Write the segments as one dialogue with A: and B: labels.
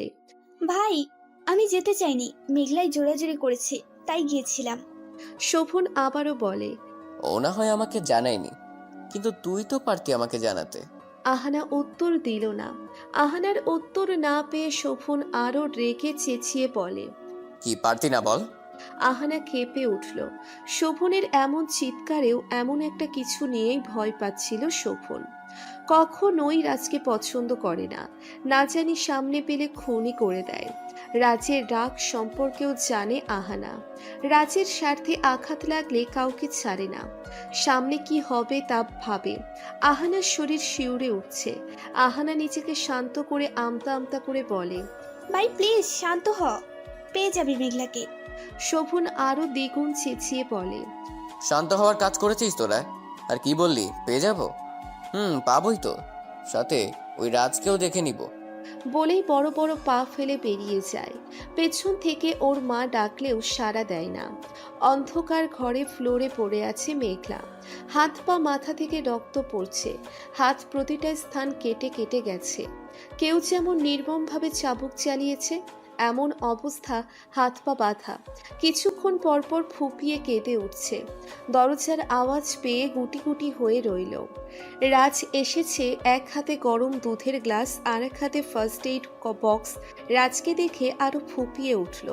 A: বলে,
B: ভাই, আমি যেতে চাইনি, মেঘলাই জোরাজুরি করেছে, তাই গিয়েছিলাম।
A: শোভন আবারও বলে।
C: ও না হয় আমাকে জানায়নি, কিন্তু তুই তো পারতি আমাকে জানাতে।
A: আহানা উত্তর দিল না। আহানার উত্তর না পেয়ে শোভন আরো রেগে চেঁচিয়ে বলে।
C: কি পারতি না বল?
A: আহানা কেঁপে উঠল। শোভনের এমন চিৎকারেও এমন একটা কিছু নিয়েই ভয় পাচ্ছিল শোভন। কখনোই রাজকে পছন্দ করে না, না জানি সামনে পেলে খুনই করে দেয়। রাজের রাগ সম্পর্কেও জানে আহানা। রাজের স্বার্থে আঘাত লাগলে কাউকে ছাড়ে না, সামনে কি হবে তা ভাবে। আহানার শরীর শিউরে উঠছে। আহানা নিজেকে শান্ত করে আমতা আমতা করে বলে,
B: ভাই প্লিজ শান্ত হ, পেয়ে যাবি মেঘলাকে।
A: শোভন আরো দ্বিগুণ চেঁচিয়ে বলে,
C: শান্ত হওয়ার কাজ করেছিস তোরা? আর কি বললি, পেয়ে যাব? পাবোই তো, সাথে ওই রাজকেও দেখে নিব।
A: বলেই বড় বড় পা ফেলে বেরিয়ে যায়। পেছন থেকে ওর মা ডাকলেও সাড়া দেয় না। অন্ধকার ঘরে ফ্লোরে পড়ে আছে মেঘলা। হাত পা মাথা থেকে রক্ত পড়ছে। হাত প্রতিটা স্থান কেটে কেটে গেছে। কেউ যেমন নির্মমভাবে চাবুক চালিয়েছে, এমন অবস্থা। হাত পা বাঁধা। কিছুক্ষণ পরপর ফুপিয়ে কেঁদে উঠছে। দরজার আওয়াজ পেয়ে গুটি গুটি হয়ে রইল। রাজ এসেছে, এক হাতে গরম দুধের গ্লাস আর এক হাতে ফার্স্ট এইড বক্স। রাজকে দেখে আরো ফুপিয়ে উঠল।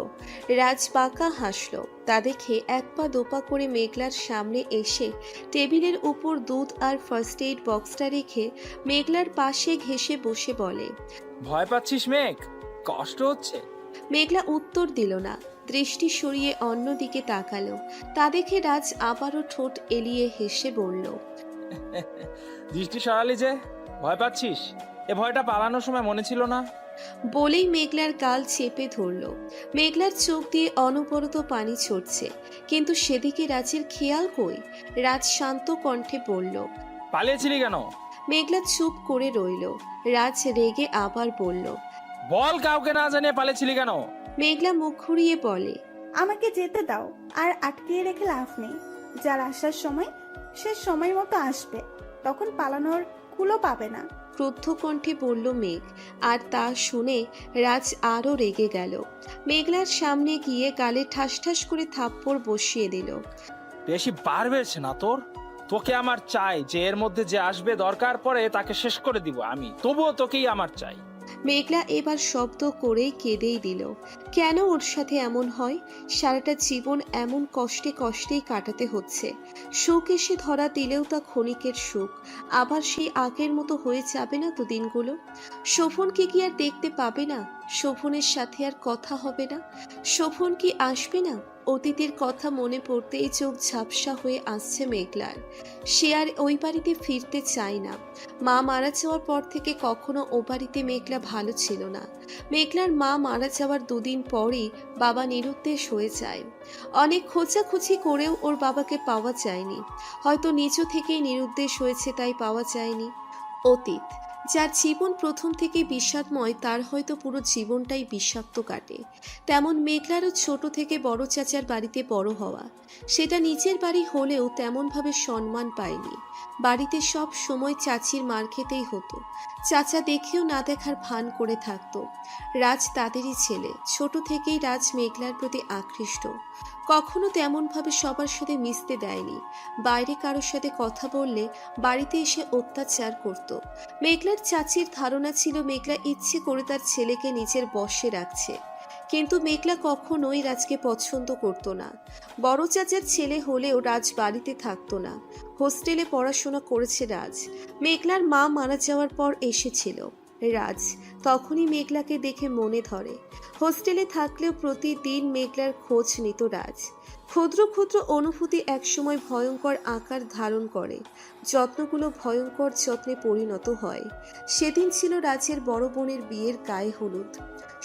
A: রাজ বাঁকা হাসল। তা দেখে এক পা দোপা করে মেঘলার সামনে এসে টেবিলের উপর দুধ আর ফার্স্ট এইড বক্সটা রেখে মেঘলার পাশে ঘেঁষে বসে বলে,
D: ভয় পাচ্ছিস মেঘ? কষ্ট হচ্ছে?
A: মেঘলা উত্তর দিল না, দৃষ্টি সরিয়ে অন্যদিকে তাকালো। তা দেখে রাজ আবারও ঠোঁট এলিয়ে হেসে বলল,
D: দৃষ্টি সরালি যে, ভয় পাচ্ছিস? এ ভয়টা পালানোর সময় মনে ছিল না?
A: বলেই মেঘলার গাল চেপে ধরল। মেঘলার চোখ দিয়ে অনবরত পানি ঝরছে, কিন্তু সেদিকে রাজের খেয়াল কই। রাজ শান্ত কণ্ঠে বলল,
D: পালিয়েছিলি কেন?
A: মেঘলা চুপ করে রইল। রাজ রেগে আবার বলল,
D: বল, কাউকে না জানিয়ে পালিয়েছিলি কেন?
A: মেঘলা মুখ ঘুরিয়ে বলে,
E: আমাকে যেতে দাও, আর আটকিয়ে রেখে লাভ নেই। যার আসার সময় সে সময় মতো আসবে, তখন পালানোর কুলো পাবে না।
A: ক্রুদ্ধ কণ্ঠে বলল মেঘ। আর তা শুনে রাজ আরও রেগে গেল। মেঘলার সামনে গিয়ে গালে ঠাস ঠাস করে থাপ্পড় বসিয়ে দিল।
D: বেশি বার বেড়েছে না তোর? তোকে আমার চাই, যে এর মধ্যে যে আসবে দরকার পড়ে তাকে শেষ করে দিব আমি, তবুও তোকেই আমার চাই।
A: মেঘলা এবার শব্দ করেই কেঁদেই দিল। কেন ওর সাথে এমন হয়? সারাটা জীবন এমন কষ্টে কষ্টেই কাটাতে হচ্ছে। সুখ এসে ধরা দিলেও তা ক্ষণিকের সুখ। আবার সেই আগের মতো হয়ে যাবে না তো দিনগুলো? শোভনকে কি আর দেখতে পাবে না? শোভনের সাথে আর কথা হবে না? শোভন কি আসবে না? অতীতের কথা মনে পড়তেই চোখ ঝাপসা হয়ে আসছে মেঘলার। সে আর ওই বাড়িতে ফিরতে চায় না। মা মারা যাওয়ার পর থেকে কখনো ও বাড়িতে মেঘলা ভালো ছিল না। মেঘলার মা মারা যাওয়ার দুদিন পরই বাবা নিরুদ্দেশ হয়ে যায়। অনেক খোঁজাখুঁজি করেও ওর বাবাকে পাওয়া যায়নি। হয়তো নিজ থেকেই নিরুদ্দেশ হয়েছে, তাই পাওয়া যায়নি। অতীত, যার জীবন প্রথম থেকে বিষাদময়, তার হয়তো পুরো জীবনটাই বিষাক্ত কাটে। তেমন মেঘলারও ছোট থেকে বড় চাচার বাড়িতে বড় হওয়া। সেটা নিজের বাড়ি হলেও তেমনভাবে সম্মান পায়নি। বাড়িতে সব সময় চাচির মার খেতেই হতো। চাচা দেখেও না দেখার ভান করে থাকতো। রাজ তাদেরই ছেলে। ছোট থেকেই রাজ মেঘলার প্রতি আকৃষ্ট। কখনো তেমনভাবে সবার সাথে মিশতে দেয়নি। বাইরে কারোর সাথে কথা বললে বাড়িতে এসে অত্যাচার করত। মেঘলার চাচির ধারণা ছিল মেঘলা ইচ্ছে করে তার ছেলেকে নিজের বশে রাখছে। কিন্তু মেঘলা কখনোই রাজকে পছন্দ করত না। বড় চাচার ছেলে হলেও রাজ বাড়িতে থাকতো না। হোস্টেলে পড়াশোনা করেছে রাজ। মেঘলার মা মারা যাওয়ার পর এসেছিল রাজ। তখনই মেঘলাকে দেখে মনে ধরে। হোস্টেলে থাকলেও প্রতিদিন মেঘলার খোঁজ নিত রাজ। ক্ষুদ্র ক্ষুদ্র অনুভূতি একসময় ভয়ঙ্কর আকার ধারণ করে। যত্নগুলো ভয়ঙ্কর যত্নে পরিণত হয়। সেদিন ছিল রাজের বড় বোনের বিয়ের গায়ে হলুদ।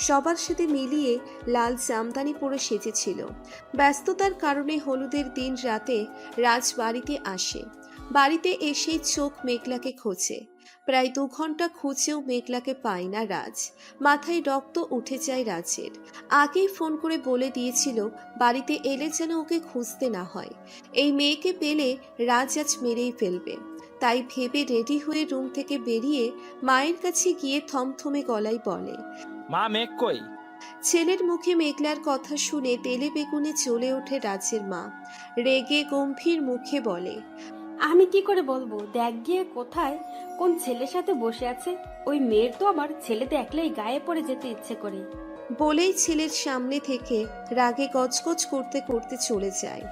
A: সবার সাথে মিলিয়ে লাল জামদানি পরে সেজেছিল। ব্যস্ততার কারণে হলুদের দিন রাতে রাজ বাড়িতে আসে। বাড়িতে এসেই চোখ মেঘলাকে খোঁজে। প্রায় 2 ঘন্টা খুঁজেও মেঘলাকে পায় না রাজ। মাথায় রক্ত উঠে যায় রাজের। আগেই ফোন করে বলে দিয়েছিল বাড়িতে এলে যেন ওকে খুঁজতে না হয়। এই মেয়েকে পেলে রাজ আজ মেরেই ফেলবে। তাই ভেবে রেডি হয়ে রুম থেকে বেরিয়ে মায়ের কাছে গিয়ে থমথমে গলায় বলে,
D: মা মেঘ কই?
A: ছেলের মুখে মেঘলার কথা শুনে তেলে বেগুনে চলে ওঠে রাজের মা। রেগে গম্ভীর মুখে বলে,
F: আমি কি করে বলবো? দেখ গিয়ে কোথায় কোন ছেলের সাথে বসে আছে। ওই মেয়ের তো আবার ছেলে দেখলেই গায়ে পড়ে যেতে ইচ্ছে করে।
A: বলেই ছেলের সামনে থেকে রাগে গজগজ করতে করতে চলে যায়।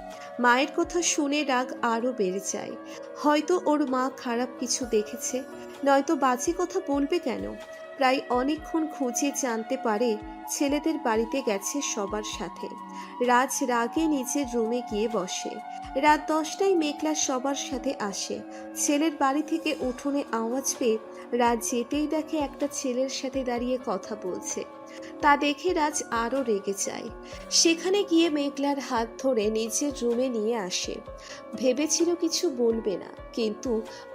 A: মায়ের কথা শুনে রাগ আরো বেড়ে যায়। হয়তো ওর মা খারাপ কিছু দেখেছে, নয়তো বাজে কথা বলবে কেন। প্রায় অনেকক্ষণ খুঁজে জানতে পারে ছেলেদের বাড়িতে গেছে সবার সাথে। রাজ রাগে নিজের রুমে গিয়ে বসে। রাত 10টায় মেঘলা সবার সাথে আসে। ছেলের বাড়ি থেকে উঠোনে আওয়াজ পেয়ে রাজ যেতেই দেখে একটা ছেলের সাথে দাঁড়িয়ে কথা বলছে। তা দেখে রাজ আরো রেগে যায়। সেখানে গিয়ে মেঘলার হাত ধরে নিজের রুমে নিয়ে আসে। ভেবেছিল কিছু বলবে না, কিন্তু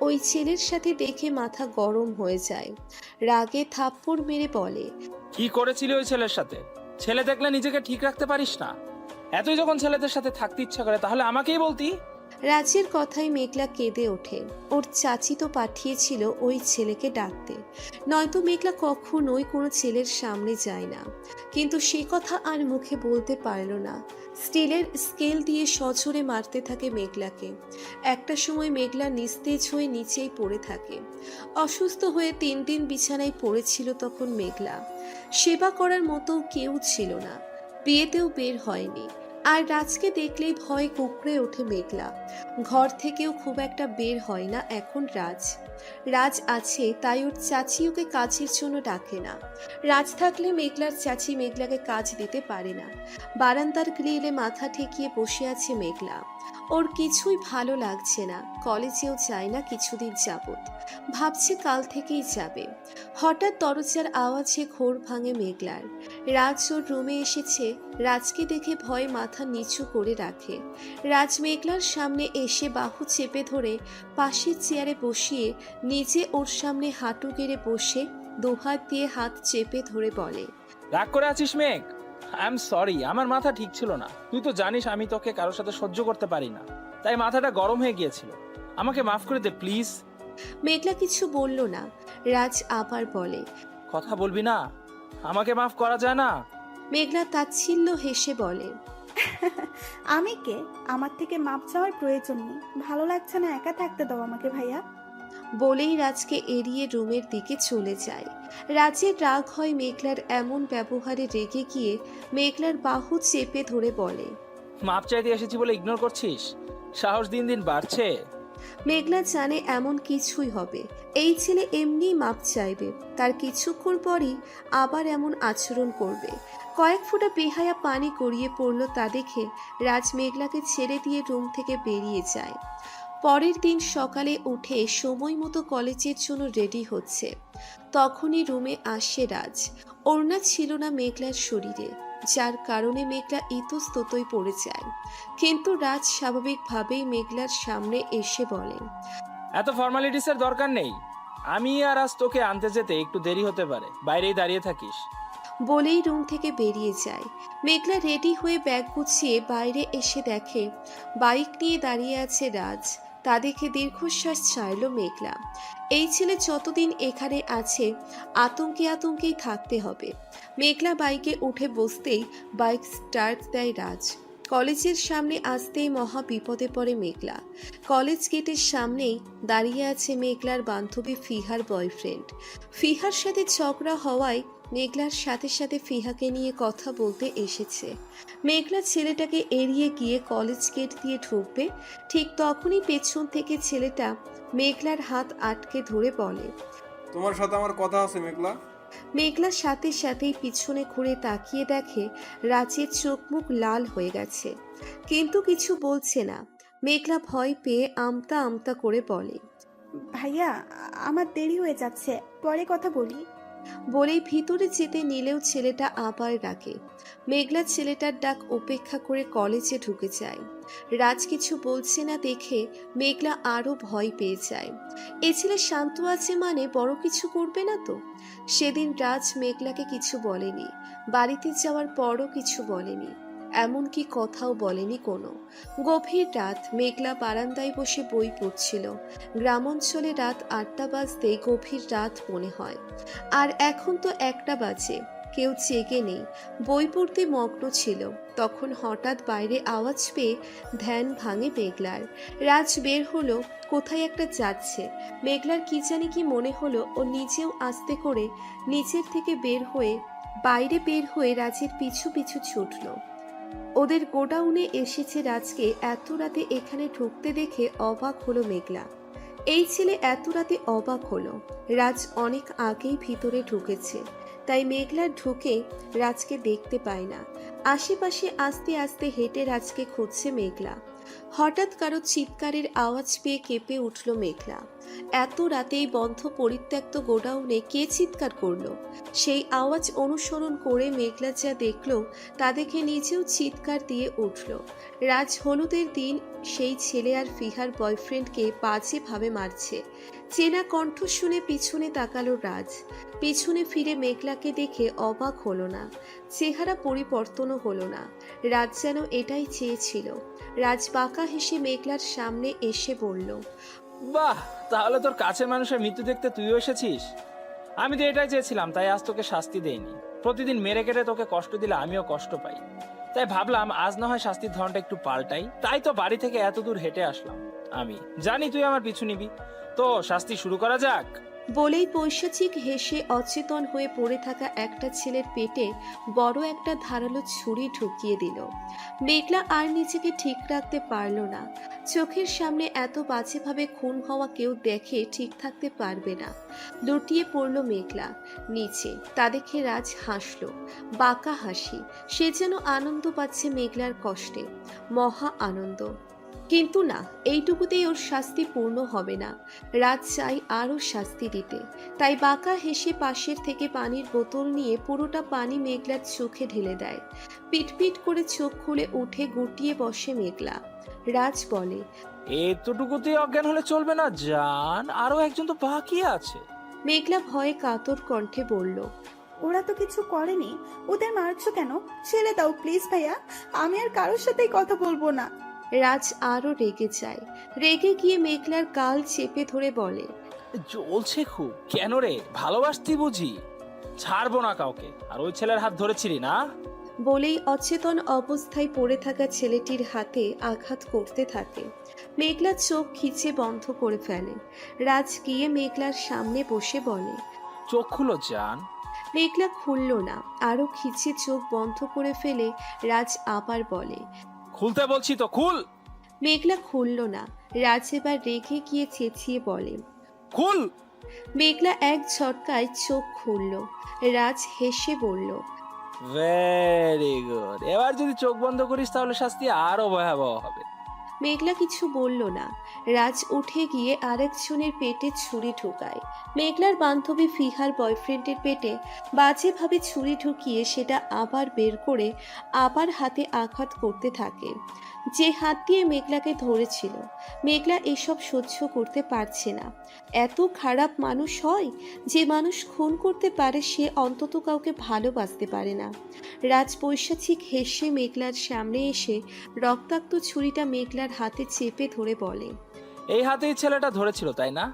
A: ওই ছেলের সাথে দেখে মাথা গরম হয়ে যায়। রাগে থাপ্পড় মেরে বলে,
D: কি করেছিলি ওই ছেলের সাথে? ছেলে দেখলে নিজেকে ঠিক রাখতে পারিস না? এতই যখন ছেলেদের সাথে থাকতে ইচ্ছা করে তাহলে আমাকেই বলতি।
A: রাজের কথায় মেঘলা কেঁদে ওঠে। ওর চাচি তো পাঠিয়েছিল ওই ছেলেকে ডাকতে, নয়তো মেঘলা কখনোই কোনো ছেলের সামনে যায় না। কিন্তু সে কথা আর মুখে বলতে পারল না। স্টিলের স্কেল দিয়ে সজোরে মারতে থাকে মেঘলাকে। একটা সময় মেঘলা নিস্তেজ হয়ে নিচেই পড়ে থাকে। অসুস্থ হয়ে 3 দিন বিছানায় পড়েছিল তখন মেঘলা। সেবা করার মতো কেউ ছিল না, বিয়েতেও বের হয়নি। আর রাজকে দেখলেই ভয় কুঁকড়ে ওঠে মেঘলা। ঘর থেকেও খুব একটা বের হয় না এখন রাজ। রাজ আছে তাই ওর চাচি ওকে কাজের জন্য ডাকে না। রাজ থাকলে মেঘলার চাচি মেঘলাকে কাজ দিতে পারে না। বারান্দার গ্রিলে মাথা ঠেকিয়ে বসে আছে মেঘলা। ওর কিছুই ভালো লাগছে না, কলেজেও যায় না কিছুদিন যাবত। ভাবছে কাল থেকেই যাবে। হঠাৎ দরজার আওয়াজে ঘোর ভাঙে মেঘলার। রাজ ওর রুমে এসেছে। রাজকে দেখে ভয়ে মাথা নিচু করে রাখে। রাজ মেঘলার সামনে এসে বাহু চেপে ধরে পাশের চেয়ারে বসিয়ে নিজে ওর সামনে হাঁটু গেড়ে বসে দুহাত দিয়ে হাত চেপে ধরে বলে,
D: রাগ করে আছিস মেঘ? আই এম সরি, আমার মাথা ঠিক ছিল না। তুই তো জানিস আমি তোকে কারোর সাথে সহ্য করতে পারি না, তাই মাথাটা গরম হয়ে গিয়েছিল। আমাকে মাফ করে দে প্লিজ।
A: মেঘলা কিছু বলল না। রাজ আবার বলে,
D: কথা বলবি না? আমাকে মাফ করা যায় না?
A: মেঘলা তাচ্ছিল্য হেসে বলে,
E: আমি কে? আমার থেকে মাপ চাওয়ার প্রয়োজন নেই। ভালো লাগছে না, একা থাকতে দাও আমাকে ভাইয়া।
A: বলেই রাজকে এড়িয়ে রুমের দিকে চলে যায়। রাজের রাগ হয় মেঘলার এমন ব্যবহারে, রেগে গিয়ে মেঘলার বাহু চেপে ধরে বলে,
D: মাপ চাইতে এসেছি বলে ইগনোর করছিস? সাহস দিন দিন বাড়ছে।
A: মেঘলা জানে এমন কিছুই হবে। এই ছেলে এমনি মাপ চাইবে, তার কিছুক্ষণ পরই আবার এমন আচরণ করবে। কয়েক ফোঁটা বেহায়া পানি গড়িয়ে পড়ল তা দেখে রাজ মেঘলাকে ছেড়ে দিয়ে রুম থেকে বেরিয়ে যায়। পরের দিন সকালে উঠে সময় মতো কলেজের জন্য রেডি হচ্ছে। তখনই রুমে আসে রাজ। ওড়না ছিল না মেঘলার শরীরে, যার কারণে মেঘলা ইতস্ততই পড়ে যায়। কিন্তু রাজ স্বাভাবিকভাবেই মেঘলার সামনে এসে বলেন,
D: এত ফর্মালিটিসের দরকার নেই। আমি আর আজ তোকে আনতে যেতে একটু দেরি হতে পারে, বাইরেই দাঁড়িয়ে থাকিস।
A: বলেই রুম থেকে বেরিয়ে যায়। মেঘলা রেডি হয়ে ব্যাগ গুছিয়ে বাইরে এসে দেখে বাইক নিয়ে দাঁড়িয়ে আছে রাজ। তা দেখে দীর্ঘশ্বাস ছাড়ল মেঘলা। এই ছেলে যতদিন এখানে আছে আতঙ্কে আতঙ্কেই থাকতে হবে। মেঘলা বাইকে উঠে বসতেই বাইক স্টার্ট দেয় রাজ। কলেজের সামনে আসতেই মহা বিপদে পড়ে মেঘলা। কলেজ গেটের সামনেই দাঁড়িয়ে আছে মেঘলার বান্ধবী ফিহার বয়ফ্রেন্ড। ফিহার সাথে ঝগড়া হওয়ায় মেঘলার সাথে সাথে ফিহাকে নিয়ে কথা বলতে এসেছে। মেঘলা ছেলেটাকে এড়িয়ে গিয়ে কলেজ গেট দিয়ে ঢুকবে, ঠিক তখনই পেছন থেকে ছেলেটা মেঘলার হাত আটকে ধরে বলে,
G: তোমার সাথে আমার কথা আছে মেঘলা।
A: মেঘলার সাথে সাথেই পিছনে ঘুরে তাকিয়ে দেখে রাজের চোখ মুখ লাল হয়ে গেছে, কিন্তু কিছু বলছে না। মেঘলা ভয় পেয়ে আমতা আমতা করে বলে,
E: ভাইয়া, আমার দেরি হয়ে যাচ্ছে, পরে কথা বলি।
A: বলেই ভিতরে যেতে নিলেও ছেলেটা আবার ডাকে। মেঘলা ছেলেটার ডাক উপেক্ষা করে কলেজে ঢুকে যায়। রাজ কিছু বলছে না দেখে মেঘলা আরো ভয় পেয়ে যায়। এ ছেলে শান্ত আছে মানে বড় কিছু করবে না তো। সেদিন রাজ মেঘলাকে কিছু বলেনি, বাড়িতে যাওয়ার পরও কিছু বলেনি, এমনকি কথাও বলেনি কোনো। গভীর রাত, মেঘলা বারান্দায় বসে বই পড়ছিল। গ্রামাঞ্চলে রাত 8টা বাজতে গভীর রাত মনে হয়, আর এখন তো 1টা বাজে। কেউ জেগে নেই, বই পড়তে মগ্ন ছিল। তখন হঠাৎ বাইরে আওয়াজ পেয়ে ধ্যান ভাঙে মেঘলার। রাজ বের হলো, কোথায় একটা যাচ্ছে। মেঘলার কি জানি কি মনে হলো, ও নিজেও আস্তে করে নিচের থেকে বাইরে বের হয়ে রাজের পিছু পিছু ছুটল। ওদের গোডাউনে এসেছে রাজকে এত রাতে এখানে ঢুকতে দেখে অবাক হলো মেঘলা। এই ছেলে এত রাতে অবাক হলো। রাজ অনেক আগেই ভিতরে ঢুকেছে, তাই মেঘলা ঢুকে রাজকে দেখতে পায় না। আশেপাশে আস্তে আস্তে হেঁটে রাজকে খুঁজছে মেঘলা। হঠাৎ কারো চিৎকারের আওয়াজ পেয়ে কেঁপে উঠল মেঘলা। এত রাতেই বন্ধ পরিত্যক্ত গোডাউনে কে চিৎকার করলো? সেই আওয়াজ অনুসরণ করে মেঘলা যা দেখলো তা দেখে নিজেও চিৎকার দিয়ে উঠল। রাজ হলুদের দিন সেই ছেলে আর ফিহার বয়ফ্রেন্ডকে বাজেভাবে মারছে। চেনা কণ্ঠ শুনে পিছনে তাকালো রাজ। পিছনে ফিরে মেঘলাকে দেখে অবাক হলো না, চেহারা পরিবর্তনও হলো না। রাজ যেন এটাই চেয়েছিল। রাজ বাঁকা হেসে মেঘলার সামনে এসে বলল,
D: বাহ, তাহলে তোর কাছের মানুষের মৃত্যু দেখতে তুইও এসেছিস। আমি তো এটাই চেয়েছিলাম, তাই আজ তোকে শাস্তি দেইনি। প্রতিদিন মেরে কেটে তোকে কষ্ট দিলে আমিও কষ্ট পাই, তাই ভাবলাম আজ না হয় শাস্তির ধরনটা একটু পাল্টাই। তাই তো বাড়ি থেকে এত দূর হেঁটে আসলাম। আমি জানি তুই আমার পিছু নিবি, তো শাস্তি শুরু করা যাক।
A: বলেই পৈশাচিক হেসে অচেতন হয়ে পড়ে থাকা একটা ছেলের পেটে বড় একটা ধারালো ছুরি ঢুকিয়ে দিল। মেঘলা আর নিজেকে ঠিক রাখতে পারল না। চোখের সামনে এত বাজেভাবে খুন হওয়া কেউ দেখে ঠিক থাকতে পারবে না। লুটিয়ে পড়ল মেঘলা নিচে। তা দেখে রাজ হাসল, বাঁকা হাসি। সে যেন আনন্দ পাচ্ছে মেঘলার কষ্টে, মহা আনন্দ। কিন্তু না, এইটুকুতেই ওর শাস্তি পূর্ণ হবে না। রাজ চাই আরও শাস্তি দিতে, তাই বাঁকা হেসে পাশের থেকে পানির বোতল নিয়ে পুরোটা পানি মেঘলার চোখে ঢেলে দেয়। পিটপিট করে চোখ খুলে উঠে গুটিয়ে বসে মেঘলা। রাজ বলে,
D: এতটুকুতেই অজ্ঞান হলে চলবে না জান, আরো একজন তো বাকি আছে।
A: মেঘলা ভয়ে কাতর কণ্ঠে বলল,
E: ওরা তো কিছু করেনি, ওদের মারছো কেন? ছেড়ে দাও প্লিজ ভাইয়া, আমি আর কারোর সাথেই কথা বলবো না।
A: রাজ আরো রেগে যায়। রেগে গিয়ে মেঘলার গাল চেপে ধরে বলে,
D: জ্বলছে খুব কেন রে? ভালোবাসতি বুঝি? ছাড়বো না কাউকে। আর ওই ছেলের হাত ধরেছিলি না?
A: বলেই অচেতন অবস্থায় পড়ে থাকা ছেলেটির হাতে আঘাত করতে থাকে। মেঘলা চোখ খিচে বন্ধ করে ফেলে। রাজ গিয়ে মেঘলার সামনে বসে বলে,
D: চোখ খুলো জান।
A: মেঘলা খুলল না। আরো খিচে চোখ বন্ধ করে ফেলে রাজ আবার বলে,
D: খুলতে বলছি তো, খুল।
A: মেঘলা খুলল না। রাজ এবার রেগে গিয়ে চেঁচিয়ে বলে,
D: খুল।
A: মেঘলা এক ঝটকায় চোখ খুলল। রাজ হেসে বলল,
D: ভেরি গুড। এবার যদি চোখ বন্ধ করিস তাহলে শাস্তি আরো ভয়াবহ হবে।
A: মেঘলা কিছু বলল না। রাজ উঠে গিয়ে আরেকজনের পেটে ছুরি ঢুকায়। মেঘলার বান্ধবী ফিহার বয়ফ্রেন্ডের পেটে বাজেভাবে ছুরি ঢুকিয়ে সেটা আবার বের করে আবার হাতে আঘাত করতে থাকে। যে হাত দিয়ে মেঘলাকে ধরেছিল। মেঘলা এসব সহ্য করতে পারছে না। এত খারাপ মানুষ হয়? যে মানুষ খুন করতে পারে সে অন্তত কাউকে ভালোবাসতে পারে না। রাজ পৈশাচিক হেসে মেঘলার সামনে এসে রক্তাক্ত ছুরিটা মেঘলার হাতে চেপে ধরে বলে,
D: এই হাতেই ছেলেটা ধরেছিল তাই না?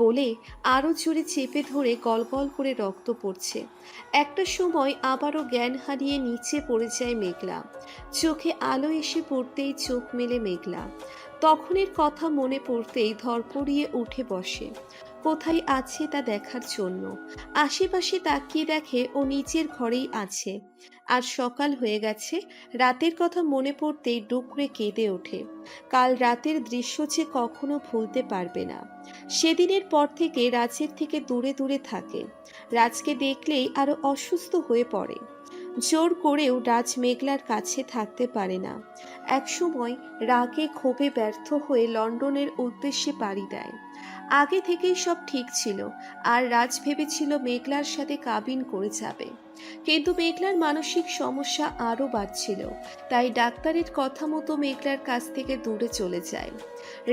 A: বলে আরো জোরে চেপে ধরে গলগল করে রক্ত পড়ছে। একটা সময় আবারও জ্ঞান হারিয়ে নিচে পড়ে যায় মেঘলা। চোখে আলো এসে পড়তেই চোখ মেলে মেঘলা। তখনের কথা মনে পড়তেই ধরপড়িয়ে উঠে বসে, কোথায় আছে তা দেখার জন্য। আশেপাশে তাকিয়ে দেখে ও নিচের ঘরেই আছে। আর সকাল হয়ে গেছে। রাতের কথা মনে পড়তেই ডুকরে কেঁদে ওঠে। কাল রাতের দৃশ্য যে কখনো ভুলতে পারবে না। সেদিনের পর থেকে রাজের থেকে দূরে দূরে থাকে। রাজকে দেখলেই আরো অসুস্থ হয়ে পড়ে। জোর করেও রাজ মেঘলার কাছে থাকতে পারে না। একসময় রাগে ক্ষোভে ব্যর্থ হয়ে লন্ডনের উদ্দেশ্যে পাড়ি দেয়। আগে থেকেই সব ঠিক ছিল। আর রাজ ভেবেছিল মেঘলার সাথে কাবিন করে যাবে। কিন্তু মেঘলার মানসিক সমস্যা আরও বাড়ছিল। তাই ডাক্তারের কথা মতো মেঘলার কাছ থেকে দূরে চলে যায়।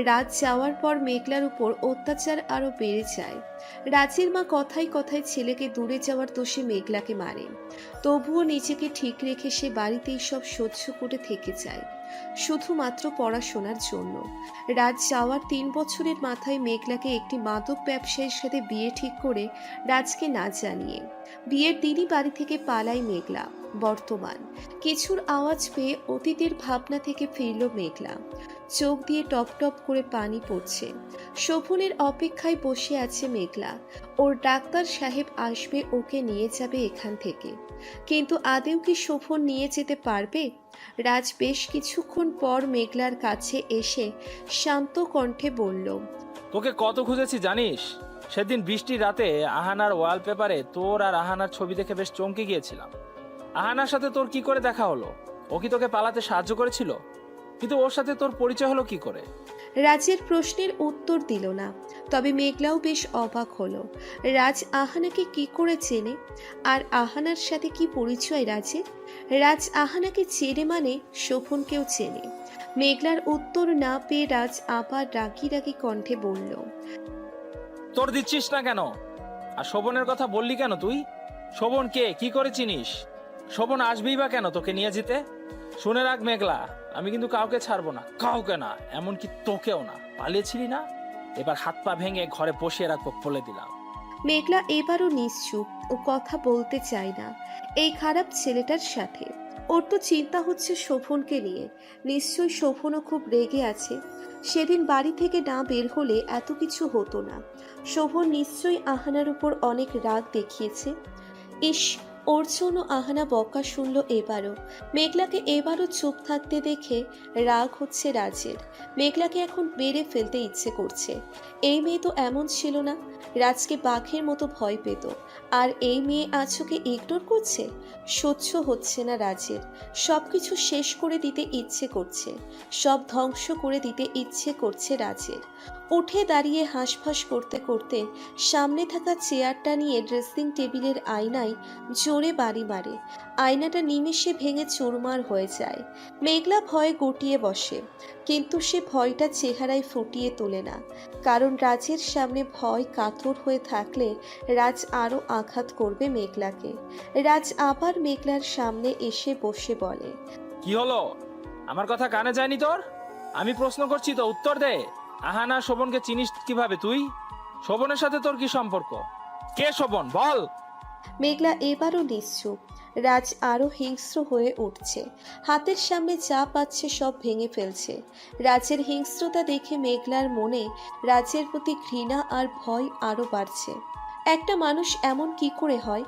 A: রাজ যাওয়ার পর মেঘলার উপর অত্যাচার আরও বেড়ে যায়। রাজের মা কথায় কথায় ছেলেকে দূরে যাওয়ার দোষে মেঘলাকে মারে। তবুও নিজেকে ঠিক রেখে সে বাড়িতেই সব সহ্য করে থেকে যায়, শুধুমাত্র পড়াশোনার জন্য। রাজ যাওয়ার 3 বছরের মাথায় মেঘলাকে একটি মাদক ব্যবসায়ীর সাথে বিয়ে ঠিক করে রাজকে না জানিয়ে বিয়ের দিনই বাড়ি থেকে পালায় মেঘলা। বর্তমান কিছুর আওয়াজ পেয়ে অতীতের ভাবনা থেকে ফিরল মেঘলা। চোখ দিয়ে টপ টপ করে পানি পড়ছে। শোভনের অপেক্ষায় বসে আছে মেঘলা। ওর ডাক্তার সাহেব আসবে, ওকে নিয়ে যাবে এখান থেকে। কিন্তু আদেও কি শোভন নিয়ে যেতে পারবে? রাজ বেশ কিছুক্ষণ পর মেঘলার কাছে এসে শান্ত কণ্ঠে বলল,
D: তোকে কত খুঁজেছি জানিস? সেদিন বৃষ্টির রাতে আহানার ওয়ালপেপারে তোর আর আহানার ছবি দেখে বেশ চমকে গিয়েছিলাম। আহানার সাথে তোর কি করে দেখা হলো? ও কি তোকে পালাতে সাহায্য করেছিল? কিন্তু ওর সাথে তোর পরিচয় হলো কি করে?
A: রাজের প্রশ্নের উত্তর দিল না। তবে মেঘলাও বেশ অবাক হলো। রাজ আহানাকে কি করে চেনে? আর আহানার সাথে কি পরিচয় রাজের? রাজ আহানাকে চেনে মানে শোভনকেও চেনে। মেঘলার উত্তর না পেয়ে রাজ আবার রাগি রাগি কণ্ঠে বলল,
D: তোর দিচ্ছিস না কেন? আর শোভনের কথা বললি কেন তুই? শোভন কে, কি করে চিনিস? শোভন আসবেই বা কেন তোকে নিয়ে যেতে? শুনে রাখ মেঘলা, আমি কিন্তু কাউকে ছাড়বো না, কাউকে না, এমনকি তোকেও না। পালিয়েছিলি না, এবার হাত পা ভেঙে ঘরে বসিয়ে রাখবো বলে দিলাম।
A: মেঘলা এবারও নিশ্চুপ, ও কথা বলতে চায় না এই খারাপ ছেলেটার সাথে। ওর তো চিন্তা হচ্ছে শোভনকে নিয়ে। নিশ্চয়ই শোভনও খুব রেগে আছে। সেদিন বাড়ি থেকে না বের হলে এত কিছু হতো না। শোভন নিশ্চয়ই আহানার উপর অনেক রাগ দেখিয়েছে। ইস, ওর জন্য আহানা বকা শুনল এবারও। মেঘলাকে এবারও চুপ থাকতে দেখে রাগ হচ্ছে রাজের। মেঘলাকে এখন মেরে ফেলতে ইচ্ছে করছে। এই মেয়ে তো এমন ছিল না। রাজকে বাঘের মতো ভয় পেত, আর এই মেয়ে আজ ওকে ইগনোর করছে। সহ্য হচ্ছে না রাজের। সব কিছু শেষ করে দিতে ইচ্ছে করছে, সব ধ্বংস করে দিতে ইচ্ছে করছে রাজের। উঠে দাঁড়িয়ে হাঁসফাঁস করতে করতে সামনে থাকা চেয়ারটা নিয়ে ড্রেসিং টেবিলের আয়নায় জোরে বাড়ি মারে। আয়নাটা নিমেষে ভেঙে চুরমার হয়ে যায়। মেঘলা ভয়ে গুটিয়ে বসে, কিন্তু সে ভয়টা চেহারায় ফুটিয়ে তোলে না। কারণ রাজের সামনে ভয় কাতর হয়ে থাকলে রাজ আরও আঘাত করবে মেঘলাকে। রাজ আবার মেঘলার সামনে এসে বসে বলে,
D: কি হলো? আমার কথা কানে যায়নি তোর? আমি প্রশ্ন করছি তো, উত্তর দে। আহানা শোভনকে চিনিস কিভাবে তুই? শোভনের সাথে তোর কি সম্পর্ক? কে শোভন, বল।
A: মেঘলা এবারও নিশ্চুপ। রাজ আরও হিংস্র হয়ে উঠছে। হাতের সামনে যা পাচ্ছে সব ভেঙে ফেলছে। রাজের হিংস্রতা দেখে মেঘলার মনে রাজের প্রতি ঘৃণা আর ভয় আরও বাড়ছে। একটা মানুষ এমন কি করে হয়?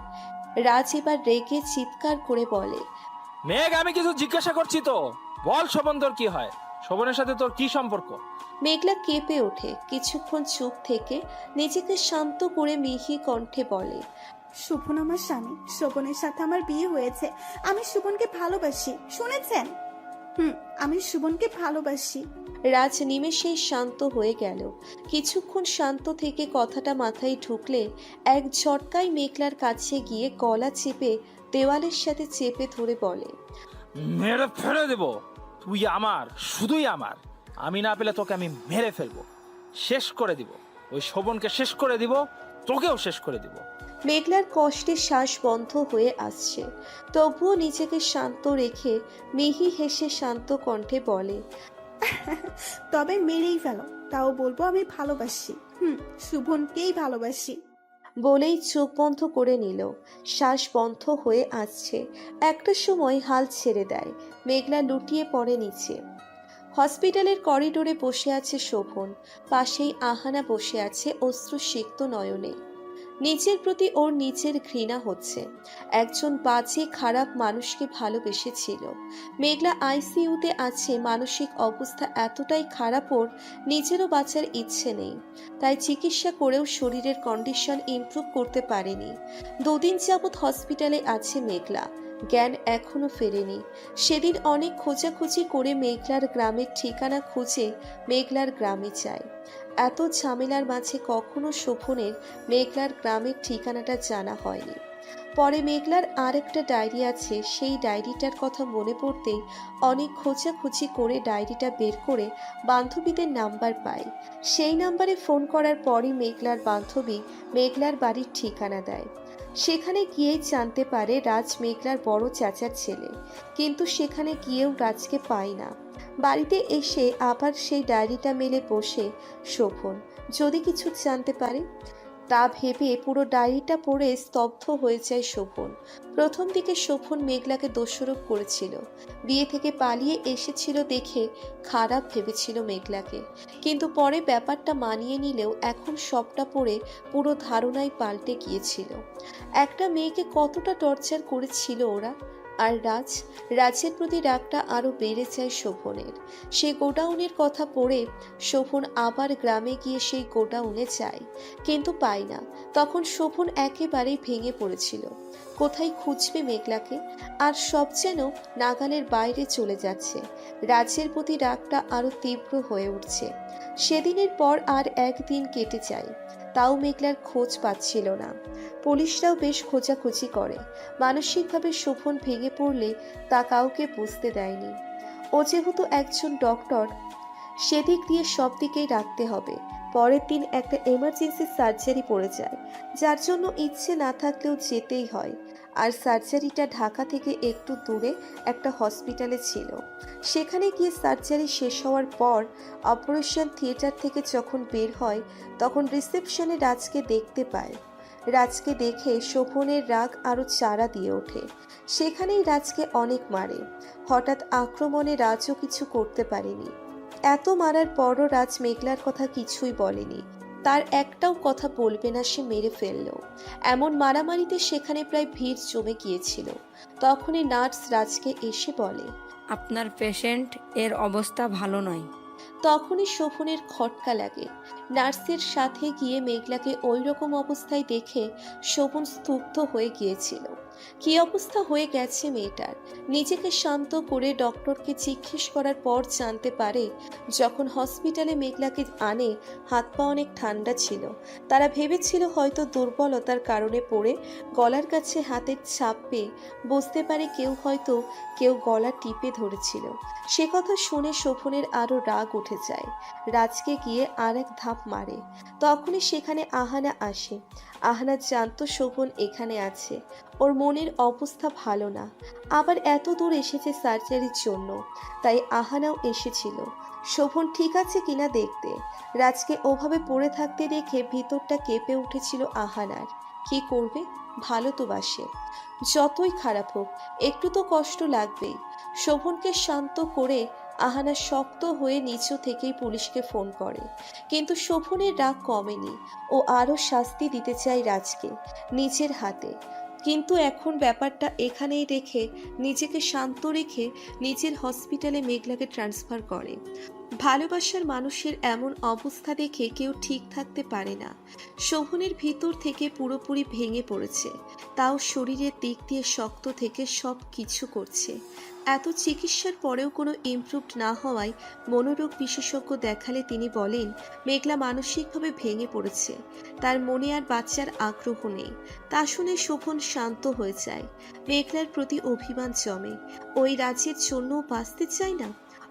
A: রাজ এবার রেগে চিৎকার করে বলে,
D: মেঘ, আমি কিছু জিজ্ঞাসা করছি তো, বল শোভন তোর কি হয়? শোভনের সাথে তোর কি সম্পর্ক?
A: মেঘলা কেঁপে ওঠে। কিছুক্ষণ চুপ থেকে নিজেকে শান্ত করে মিহি কণ্ঠে বলে,
E: শোভন আমার স্বামী। শোভনের সাথে আমার বিয়ে হয়েছে। আমি শোভনকে ভালোবাসি, শুনেছেন? আমি শোভনকে ভালোবাসি।
A: রাজ নিমেষেই শান্ত হয়ে গেল। কিছুক্ষণ শান্ত থেকে কথাটা মাথায় ঢুকলে এক ঝটকায় মেঘলার কাছে গিয়ে গলা চেপে দেওয়ালের সাথে চেপে ধরে বলে,
D: মেরে ফেলে দেব। তুই আমার, শুধুই আমার। আমি না পেলে তোকে আমি মেরে ফেলবো, শেষ করে দিব। ওই শোভনকে শেষ করে দিব, তোকেও শেষ করে দিব।
A: মেঘলার কষ্টে শ্বাস বন্ধ হয়ে আসছে। তবুও নিজেকে শান্ত রেখে মিহি হেসে শান্ত কণ্ঠে বলে,
E: তবে মেরেই ফেলো, তাও বলবো আমি ভালোবাসি। শোভনকেই ভালোবাসি।
A: বলেই চোখ বন্ধ করে নিল। শ্বাস বন্ধ হয়ে আসছে। একটা সময় হাল ছেড়ে দেয়। মেঘলা লুটিয়ে পড়ে নিচে। হসপিটালের করিডোরে বসে আছে শোভন। পাশেই আহানা বসে আছে অশ্রুসিক্ত নয়নে। নিজের প্রতি ওর নিজের ঘৃণা হচ্ছে। একজন বাজে খারাপ মানুষকে ভালোবেসেছিল। মেঘলা আইসিইউতে আছে। মানসিক অবস্থা এতটাই খারাপ, ওর নিজেরও বাঁচার ইচ্ছে নেই। তাই চিকিৎসা করেও শরীরের কন্ডিশন ইমপ্রুভ করতে পারেনি। 2 দিন যাবৎ হসপিটালে আছে মেঘলা। জ্ঞান এখনো ফেরেনি। সেদিন অনেক খোঁজাখুঁজি করে মেঘলার গ্রামের ঠিকানা খুঁজে মেঘলার গ্রামে যায়। এত ঝামেলার মাঝে কখনো শোভনের মেঘলার গ্রামের ঠিকানাটা জানা হয়নি। পরে মেঘলার আরেকটা ডায়েরি আছে। সেই ডায়েরিটার কথা মনে পড়তেই অনেক খোঁজাখুঁজি করে ডায়েরিটা বের করে বান্ধবীদের নাম্বার পায়। সেই নাম্বারে ফোন করার পরই মেঘলার বান্ধবী মেঘলার বাড়ির ঠিকানা দেয়। সেখানে গিয়েই জানতে পারে রাজ মেঘলার বড় চাচার ছেলে। কিন্তু সেখানে গিয়েও রাজকে পায় না। বাড়িতে এসে আবার সেই ডায়েরিটা মেলে বসে শোভন, যদি কিছু জানতে পারে। তা ভেবে পুরো ডায়েরিটা পড়ে স্তব্ধ হয়ে যায় শোভন। প্রথম দিকে শোভন মেঘলাকে দোষারোপ করেছিল, বিয়ে থেকে পালিয়ে এসেছিল দেখে খারাপ ভেবেছিল মেঘলাকে, কিন্তু পরে ব্যাপারটা মানিয়ে নিলেও এখন সবটা পড়ে পুরো ধারণাই পাল্টে গিয়েছিল। একটা মেয়েকে কতটা টর্চার করেছিল ওরা। আর রাজের প্রতি রাগটা আরো বেড়ে যায় শোভনের। সেই গোডাউনের কথা পড়ে শোভন আবার গ্রামে গিয়ে সেই গোডাউনে যায়, কিন্তু পায় না। তখন শোভন একেবারেই ভেঙে পড়েছিল। কোথায় খুঁজবে মেঘলাকে? আর সব যেন নাগালের বাইরে চলে যাচ্ছে। রাজের প্রতি রাগটা আরো তীব্র হয়ে উঠছে। সেদিনের পর আর একদিন কেটে যায়, তাও মেঘলার খোঁজ পাচ্ছিল না। পুলিশরাও বেশ খোঁজাখুঁজি করে। মানসিকভাবে শোভন ভেঙে পড়লে তা কাউকে বুঝতে দেয়নি। ও যেহেতু একজন ডক্টর, সেদিক দিয়ে সব দিকেই রাখতে হবে। পরের দিন একটা এমার্জেন্সি সার্জারি পড়ে যায়, যার জন্য ইচ্ছে না থাকলেও যেতেই হয়। আর সার্জারিটা ঢাকা থেকে একটু দূরে একটা হসপিটালে ছিল। সেখানে গিয়ে সার্জারি শেষ হওয়ার পর অপারেশন থিয়েটার থেকে যখন বের হয়, তখন রিসেপশনে রাজকে দেখতে পায়। রাজকে দেখে শোভনের রাগ আরো চারা দিয়ে ওঠে। সেখানেই রাজকে অনেক মারে। হঠাৎ আক্রমণে রাজও কিছু করতে পারেনি। এত মারার পরও রাজ মেঘলার কথা কিছুই বলেনি। তার একটাও কথা বলবে না সে মেরে ফেললো। এমন মারামারিতে সেখানে প্রায় ভিড় জমে গিয়েছিল। তখনই নার্স রাজকে এসে বলে,
H: আপনার পেশেন্ট এর অবস্থা ভালো নয়।
A: তখনই শোভনের খটকা লাগে। নার্সের সাথে গিয়ে মেঘলাকে ওই রকম অবস্থায় দেখে শোভন স্তব্ধ হয়ে গিয়েছিল। কি অবস্থা হয়ে গেছে মেয়েটার। নিজেকে শান্ত করে ডক্টরকে জিজ্ঞেস করার পর জানতে পারে, যখন হসপিটালে মেঘলাকে আনে হাত পা অনেক ঠান্ডা ছিল। তারা ভেবেছিল হয়তো দুর্বলতার কারণে পড়ে গলার কাছে হাতের ছাপ পেয়ে বুঝতে পারে কেউ গলা টিপে ধরেছিল। সে কথা শুনে শোভনের আরো রাগ উঠে যায়। রাজকে গিয়ে আর এক ধাপ মারে। তখনই সেখানে আহানা আসে। আহানা জানতো শোভন এখানে আছে। ওর মনের অবস্থা ভালো না, আবার এত দূর এসেছে সার্জারির জন্য, তাই আহানাও এসেছিল শোভন ঠিক আছে কিনা দেখতে। রাজকে ওভাবে পড়ে থাকতে দেখে ভিতরটা কেঁপে উঠেছিল আহানার। কি করবে? ভালো তো বাসে, যতই খারাপ হোক একটু তো কষ্ট লাগবেই। শোভনকে শান্ত করে আহানা শক্ত হয়ে নিচু থেকেই পুলিশকে ফোন করে, কিন্তু শোভনের রাগ কমেনি। ও আরো শাস্তি দিতে চায় রাজকে নিজের হাতে। কিন্তু এখন ব্যাপারটা এখানেই রেখে, নিজেকে শান্ত রেখে নিজের হসপিটালে মেঘলাকে ট্রান্সফার করে। ভালোবাসার মানুষের এমন অবস্থা দেখে কেউ ঠিক থাকতে পারে না। শোভনের ভিতর থেকে পুরোপুরি ভেঙে পড়েছে, তাও শরীরের দিক দিয়ে শক্ত থেকে সব কিছু করছে। এত চিকিৎসার পরেও কোনো ইমপ্রুভড না হওয়ায় মনোরোগ বিশেষজ্ঞ দেখালে তিনি বলেন, মেঘলা মানসিকভাবে ভেঙে পড়েছে, তার মনে আর বাচ্চার আগ্রহ নেই। তা শুনে শোভন শান্ত হয়ে যায়। মেঘলার প্রতি অভিমান জমে। ওই রাজের জন্যও বাঁচতে চায় না।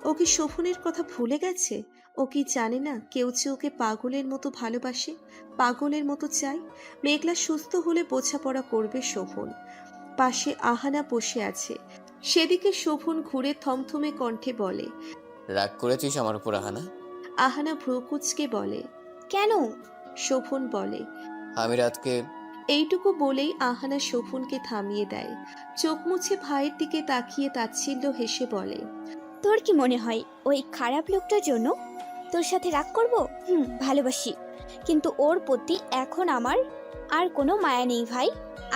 A: ও কি শোভনের কথা ভুলে গেছে? ও কি জানে না কেউ যে ওকে পাগলের মতো ভালোবাসে, পাগলের মতো চায়? মেঘলা সুস্থ হলে বোঝাপড়া করবে শোভন। পাশে আহানা বসে আছে। সেদিকে শোভন ঘুরে থমথমে কণ্ঠে বলে,
C: রাগ করেছিস আমার উপর আহানা?
A: আহানা ভ্রুকুচকে বলে,
B: কেন?
A: শোভন বলে,
C: আমি রাতকে
A: এইটুকু বলেই আহানা শোভনকে থামিয়ে দেয়। চোখ মুছে ভাইয়ের দিকে তাকিয়ে তাচ্ছিল্য হেসে বলে,
B: তোর কি মনে হয় ওই খারাপ লোকটার জন্য তোর সাথে রাগ করব? ভালোবাসি, কিন্তু ওর প্রতি এখন আমার আর কোনো মায়া নেই ভাই।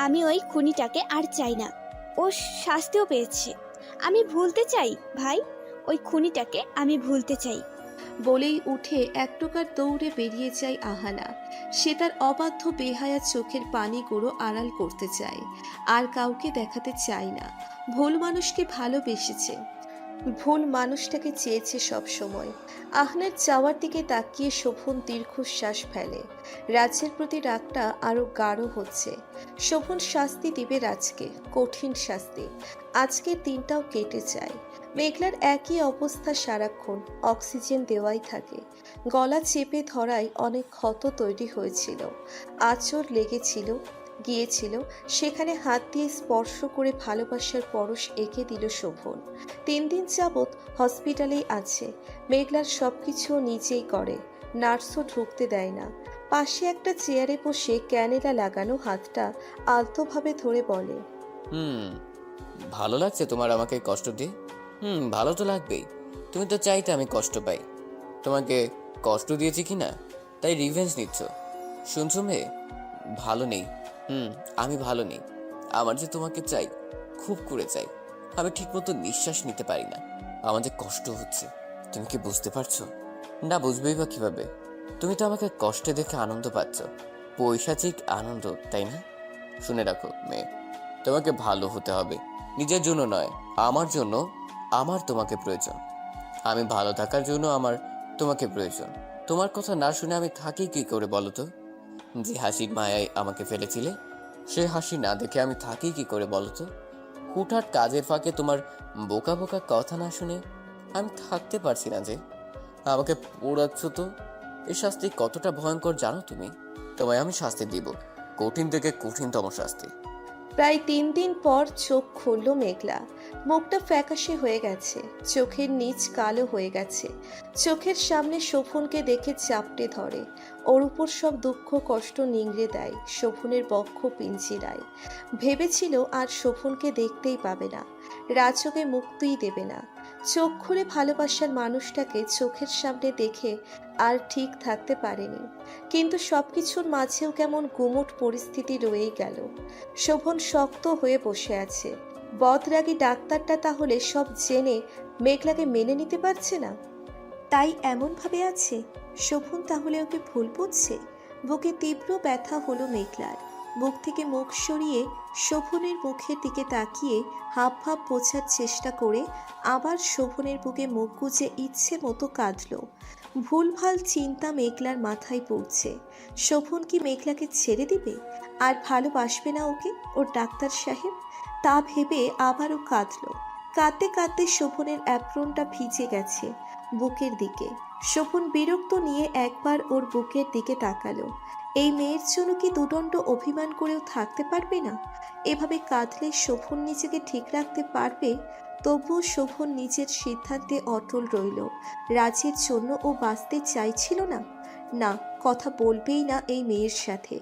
B: আমি ওই খুনিটাকে আর চাই না। ও শাস্তিও পেয়েছে। আমি ভুলতে চাই ভাই, ওই খুনিটাকে আমি ভুলতে চাই।
A: বলেই উঠে এক প্রকার দৌড়ে বেরিয়ে যায় আহানা। সে তার অবাধ্য বেহায়া চোখের পানিগুলো আড়াল করতে চায়, আর কাউকে দেখাতে চায় না। ভুল মানুষকে ভালোবেসেছে, ভুল মানুষটাকে চেয়েছে সব সময়। আহনার যাওয়ার দিকে তাকিয়ে শোভন দীর্ঘশ্বাস ফেলে। রাজের প্রতি রাগটা আরো গাঢ় হচ্ছে। শোভন শাস্তি দিবে রাজকে, কঠিন শাস্তি। আজকের দিনটাও কেটে যায়। মেঘলার একই অবস্থা সারাক্ষণ, অক্সিজেন দেওয়াই থাকে। গলা চেপে ধরায় অনেক ক্ষত তৈরি হয়েছিল, আঁচড় গিয়েছিল। সেখানে হাত দিয়ে স্পর্শ করে ভালোবাসার পরশ এঁকে দিল শোভন। 3 দিন যাবৎ হসপিটালেই আছে। মেঘলার সবকিছু নিজেই করে, নার্সও ঢুকতে দেয় না। পাশে একটা চেয়ারে বসে ক্যানেলা লাগানো হাতটা আলতোভাবে ধরে বলে,
C: ভালো লাগছে তোমার আমাকে কষ্ট দিয়ে? ভালো তো লাগবেই। তুমি তো চাইতে আমি কষ্ট পাই। তোমাকে কষ্ট দিয়েছি কি না তাই রিভেঞ্জ নিচ্ছ। শুনছো মেয়ে, ভালো নেই। আমি ভালো নেই। আমার যে তোমাকে চাই, খুব করে চাই। আমি ঠিকমতো নিঃশ্বাস নিতে পারি না। আমার যে কষ্ট হচ্ছে, তুমি কি বুঝতে পারছো? না বুঝবেই বা কিভাবে? তুমি তো আমাকে কষ্টে দেখে আনন্দ পাচ্ছ, পৈশাচিক আনন্দ, তাই না? শুনে রাখো মেয়ে, তোমাকে ভালো হতে হবে, নিজের জন্য নয়, আমার জন্য। আমার তোমাকে প্রয়োজন। আমি ভালো থাকার জন্য আমার তোমাকে প্রয়োজন। তোমার কথা না শুনে আমি থাকি কি করে বলো তো? যে হাসির মায়ায় আমাকে ফেলেছিলে, সে হাসি না দেখে আমি থাকি কি করে বলো তো? হুটহাট কাজের ফাঁকে তোমার বোকা বোকা কথা না শুনে আমি থাকতে পারছি না যে। আমাকে পোড়াচ্ছ তো। এই শাস্তি কতটা ভয়ঙ্কর জানো তুমি? তোমায় আমি শাস্তি দিব, কঠিন থেকে কঠিনতম শাস্তি।
A: প্রায় 3 দিন পর চোখ খুলল মেঘলা। মুখটা ফ্যাকাশে হয়ে গেছে, চোখের নিচ কালো হয়ে গেছে। চোখের সামনে শোভনকে দেখে চাপটে ধরে, ওর উপর সব দুঃখ কষ্ট নিংড়ে দেয় শোভনের বক্ষ পিঞ্জিরায়। ভেবেছিল আর শোভনকে দেখতেই পাবে না, রাজকে মুক্তিই দেবে না। চোখ খুলে ভালোবাসার মানুষটাকে চোখের সামনে দেখে আর ঠিক থাকতে পারেনি। কিন্তু সবকিছুর মাঝেও কেমন গুমোট পরিস্থিতি রয়েই গেল। শোভন শক্ত হয়ে বসে আছে। বদরাগী ডাক্তারটা তাহলে সব জেনে মেঘলাকে মেনে নিতে পারছে না, তাই এমনভাবে আছে। শোভন তাহলে ওকে ভুল বুঝছে। বুকে তীব্র ব্যথা হলো মেঘলার। মুখ থেকে মুখ সরিয়ে শোভনের মুখের দিকে তাকিয়ে হাব ভাব বোঝার চেষ্টা করে আবার শোভনের বুকে মুখ গুজে ইচ্ছে মতো কাঁদল। ভুলভাল চিন্তা মেঘলার মাথায় পড়ছে। শোভন কি মেঘলাকে ছেড়ে দিবে আর ভালোবাসবে না ওকে, ওর ডাক্তার সাহেব? তা ভেবে আবারও কাঁদল। কাঁদতে কাঁদতে শোভনের অ্যাপ্রনটা ভিজে গেছে বুকের দিকে। শোভন বিরক্ত নিয়ে একবার ওর বুকের দিকে তাকালো। এই মেয়ের জন্য কি দুদণ্ড অভিমান করেও থাকতে পারবে না? এভাবে কাঁদলে শোভন নিজেকে ঠিক রাখতে পারবে? তবুও শোভন নিজের সিদ্ধান্তে অটল রইল। রাজের জন্য ও বাঁচতে চাইছিল না। না, কথা বলবেই না এই মেয়ের সাথে।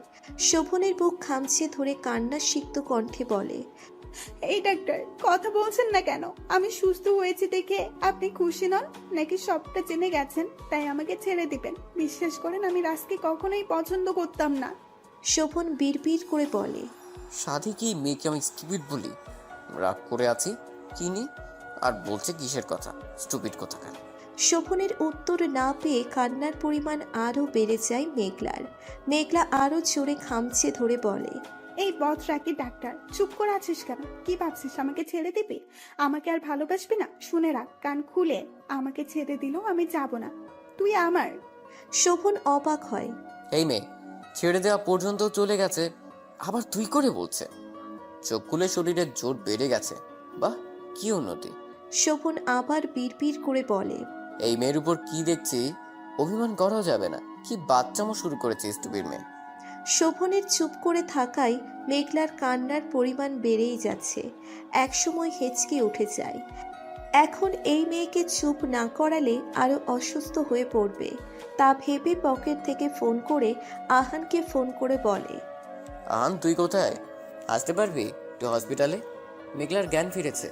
A: শোভনের বুক খামচে ধরে কান্না সিক্ত কণ্ঠে বলে,
E: এই ডাক্তার, কথা বলছেন না কেন? আমি সুস্থ হয়েছি দেখে আপনি খুশি নন নাকি সবটা জেনে গেছেন তাই আমাকে ছেড়ে দিবেন? বিশ্বাস করেন, আমি রাজকে কখনোই পছন্দ করতাম না।
A: শোভন বিড়বিড় করে বলে,
C: সাধি কি মেয়েকে আমি স্টুপিড বলি? রাগ করে আছি কিনি, আর বলছে কিসের কথা? স্টুপিড কোথাকার।
A: শোভনের উত্তর না পেয়ে কান্নার পরিমাণ আরও বেড়ে যায় মেঘলার। মেঘলা আরও জোরে খামচে ধরে বলে,
E: এই বদরাগী ডাক্তার, চুপ করে আছিস কেন? কি ভাবছিস আমাকে ছেড়ে দিবি? আমাকে আর ভালোবাসবি না? শুনে রাখ, কান খুলে, আমাকে ছেড়ে দিলেও আমি যাব না। তুই আমার।
A: শোভন অবাক হয়।
C: এই মেয়ে ছেড়ে দেওয়া পর্যন্ত চলে গেছে, আবার তুই করে বলছে? চোখ খুলে শরীরের জোর বেড়ে গেছে। বাহ, কি উন্নতি!
A: শোভন আবার বিড়বিড় করে বলে,
C: এই মেয়ের উপর কি দেখছি, অভিমান করাও যাবে না। কি বাচ্চামো শুরু করেছিস টুপির মেয়ে।
A: শোভনের চুপ করে থাকায় মেঘলার কান্নার পরিমাণ বেড়েই যাচ্ছে। একসময় হেঁচকে উঠে যায়। এখন এই মেয়েকে চুপ না করালে আরো অসুস্থ হয়ে পড়বে। তা ভেবে পকেট থেকে ফোন করে আহানকে ফোন করে বলে,
C: আহান তুই কোথায়? আসতে পারবি তুই হসপিটালে? মেঘলার জ্ঞান ফিরেছে।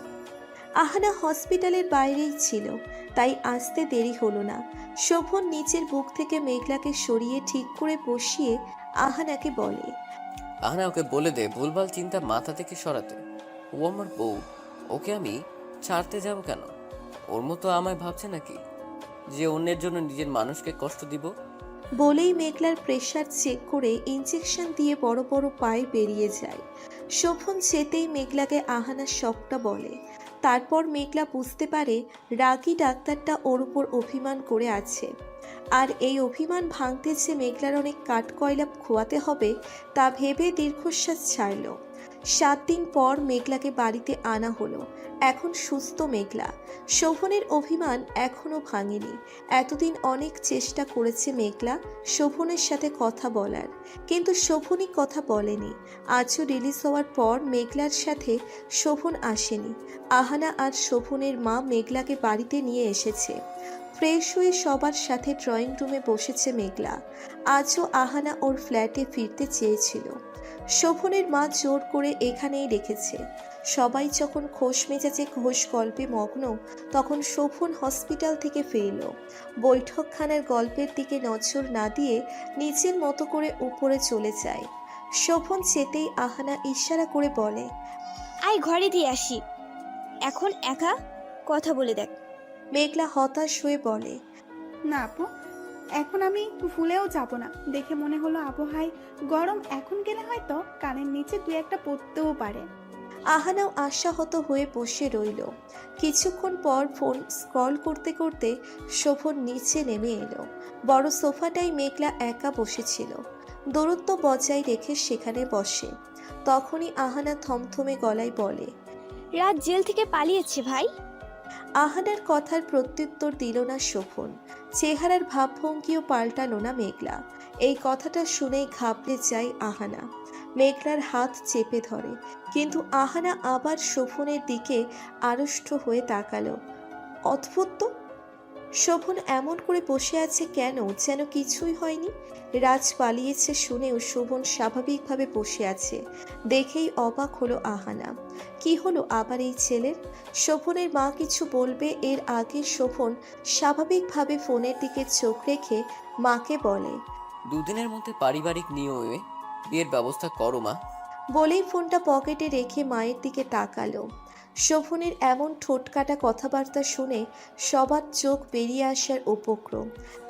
A: আহানা হসপিটালের বাইরেই ছিল, তাই আসতে দেরি হলো না। শোভন নিচের বুক থেকে মেঘলাকে সরিয়ে ঠিক করে বসিয়ে আহানাকে বলে,
C: আহানা ওকে বলে দে ভুলভাল চিন্তা মাথা থেকে সরাতে। ও আমার বউ, ওকে আমি ছাড়তে যাব কেন? ওর মতো আমায় ভাবছে নাকি যে অন্যের জন্য নিজের মানুষকে কষ্ট দিব?
A: বলেই মেঘলার প্রেশার চেক করে ইঞ্জেকশন দিয়ে বড় বড় পায়ে বেরিয়ে যায়। শোভন যেতেই মেঘলাকে আহানা সবটা বলে। তারপর মেঘলা বুঝতে পারে রাগী ডাক্তারটা ওর উপর অভিমান করে আছে, আর এই অভিমান ভাঙতে যে মেঘলার অনেক কাঠকয়লা খোয়াতে হবে তা ভেবে দীর্ঘশ্বাস ছাড়ল। 7 দিন পর মেঘলাকে বাড়িতে আনা হলো। এখন সুস্থ মেঘলা। শোভনের অভিমান এখনো ভাঙেনি। এতদিন অনেক চেষ্টা করেছে মেঘলা শোভনের সাথে কথা বলার, কিন্তু শোভনই কথা বলেনি। আজও রিলিজ হওয়ার পর মেঘলার সাথে শোভন আসেনি। আহানা আর শোভনের মা মেঘলাকে বাড়িতে নিয়ে এসেছে। ফ্রেশ হয়ে সবার সাথে ড্রয়িং রুমে বসেছে মেঘলা। আজও আহানা ওর ফ্ল্যাটে ফিরতে চেয়েছিল। শোভনের মা জোর করে এখানেই রেখেছে। সবাই যখন খোশ মেজাজে ঘোষ গল্পে মগ্ন, তখন শোভন হসপিটাল থেকে ফিরল। বৈঠকখানার গল্পের দিকে নজর না দিয়ে নিজের মতো করে উপরে চলে যায়। শোভন যেতেই আহানা ইশারা করে বলে,
B: আয় ঘরে দিয়ে আসি, এখন একা কথা বলে দেখ।
A: মেঘলা হতাশ হয়ে বলে,
E: না আপু, এখন আমি ভুলেও যাব না। দেখে মনে হলো আবহাওয়ায় গরম, এখন গেলে হয়তো কানের নিচে দুই একটা পড়তেও পারে।
A: আহানাও আশাহত হয়ে বসে রইল। কিছুক্ষণ পর ফোন স্ক্রল করতে করতে শোভন নিচে নেমে এলো। বড় সোফাটাই মেঘলা একা বসেছিল। দূরত্ব বজায় রেখে সেখানে বসে। তখনই আহানা থমথমে গলায় বলে,
B: রাত জেল থেকে পালিয়েছে ভাই।
A: আহানার কথার প্রত্যুত্তর দিল না শোভন। চেহারার ভাবভঙ্গিও পাল্টালো না মেঘলা। এই কথাটা শুনেই ঘাবড়ে যায় আহানা। মেঘলার হাত চেপে ধরে, কিন্তু আহানা আবার শোভনের দিকে আড়ষ্ট হয়ে তাকালো। অদ্ভুত তো, শোভন এমন করে বসে আছে কেন, যেন কিছুই হয়নি। রাজ পালিয়েছে শুনেও শোভন স্বাভাবিকভাবে বসে আছে দেখেই অবাক হলো আহানা। কি হলো আবার এই ছেলের? শোভনের মা কিছু বলবে এর আগে শোভন স্বাভাবিকভাবে ফোনের দিকে চোখ রেখে মাকে বলে,
C: দুদিনের মধ্যে পারিবারিক নিয়মে বিয়ের ব্যবস্থা করো মা।
A: বলেই ফোনটা পকেটে রেখে মায়ের দিকে তাকালো। শোভনের এমন ঠোঁটকাটা কথাবার্তা শুনে সবার চোখ বেরিয়ে আসার উপক্রম।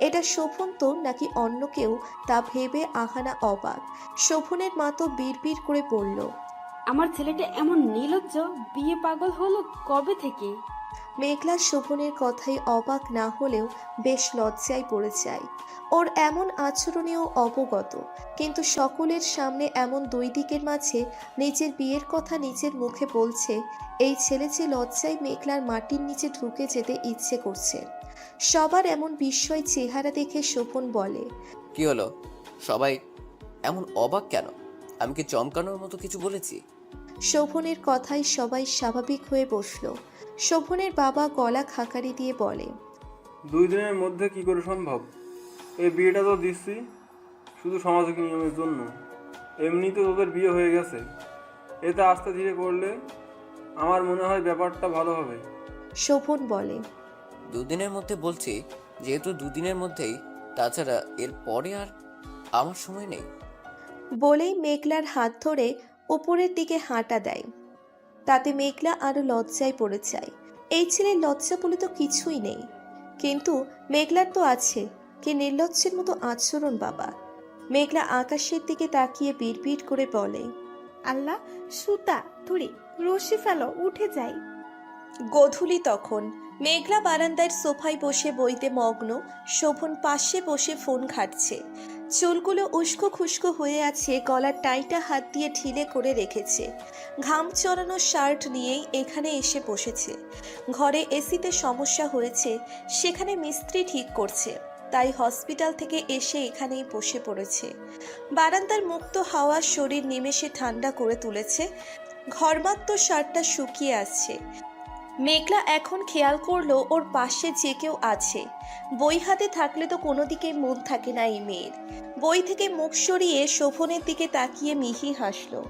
A: এটা শোভন তো নাকি অন্য কেউ, তা ভেবে আহানা অবাক। শোভনের মা তো বিড়বিড় করে বলল,
F: আমার ছেলেটা এমন নির্লজ্জ, বিয়ে পাগল হলো কবে থেকে?
A: মেঘলা শোভনের কথাই অবাক না হলেও বেশ লজ্জায় পড়ে যায়। ওর এমন আচরণেও অবগত, কিন্তু সকলের সামনে এমন দুই দিকের মাঝে নিজের বিয়ের কথা নিজের মুখে বলছে। এই ছেলে যে লজ্জায় মেঘলার মাটির নিচে ঢুকে যেতে ইচ্ছে করছে। সবার এমন বিস্ময় চেহারা দেখে শোভন বলে,
C: কি হলো, সবাই এমন অবাক কেন? আমি কি চমকানোর মতো কিছু বলেছি?
A: শোভনের কথায় সবাই স্বাভাবিক হয়ে বসলো। শোভনের বাবা গলা খাকারি দিয়ে বলে,
G: 2 দিনের মধ্যে কি করে সম্ভব? এই বিয়েটা তো দিচ্ছি শুধু সামাজিক নিয়মের জন্য। এমনিতে তোদের বিয়ে হয়ে গেছে, এটা আস্তে ধীরে করলে আমার মনে হয় ব্যাপারটা ভালো হবে।
A: শোভন বলে,
C: দুদিনের মধ্যে বলছি যেহেতু দুদিনের মধ্যেই, তাছাড়া এর পরে আর আমার সময় নেই।
A: বলেই মেঘলার হাত ধরে উপরের দিকে হাঁটা দেয়। তাতে মেঘলা আরো লজ্জায় পড়ে যায়। এই ছেলের লজ্জা বলে তো কিছুই নেই, কিন্তু মেঘলার তো আছে। কি নির্লজ্জের মতো আচরণ বাবা। মেঘলা আকাশের দিকে তাকিয়ে বিড়বিড় করে বলে,
E: আল্লাহ, সুতা ধরে রশি ফেলো, উঠে যাই।
A: গোধূলি তখন। মেঘলা বারান্দার সোফায় বসে বইতে মগ্ন। শোভন পাশে বসে ফোন ঘাঁটছে। চুলগুলো উস্কো খুস্কো হয়ে আছে, গলার টাইটা হাত দিয়ে ঢিলে করে রেখেছে। ঘাম চড়ানো শার্ট নিয়েই এখানে এসে বসেছে। ঘরে এসিতে সমস্যা হয়েছে, সেখানে মিস্ত্রি ঠিক করছে, তাই হসপিটাল থেকে এসে এখানেই বসে পড়েছে। বারান্দার মুক্ত হাওয়া শরীর নিমেষে ঠান্ডা করে তুলেছে। ঘরমাত্র শার্টটা শুকিয়ে আসছে। মেঘলা এখন খেয়াল করলো ওর পাশে যে কেউ আছে। বই হাতে থাকলে তো কোনো দিকে মন থাকে না এই মেয়ের। বই থেকে মুখ সরিয়ে শোভনের দিকে তাকিয়ে মিহি হাসলো।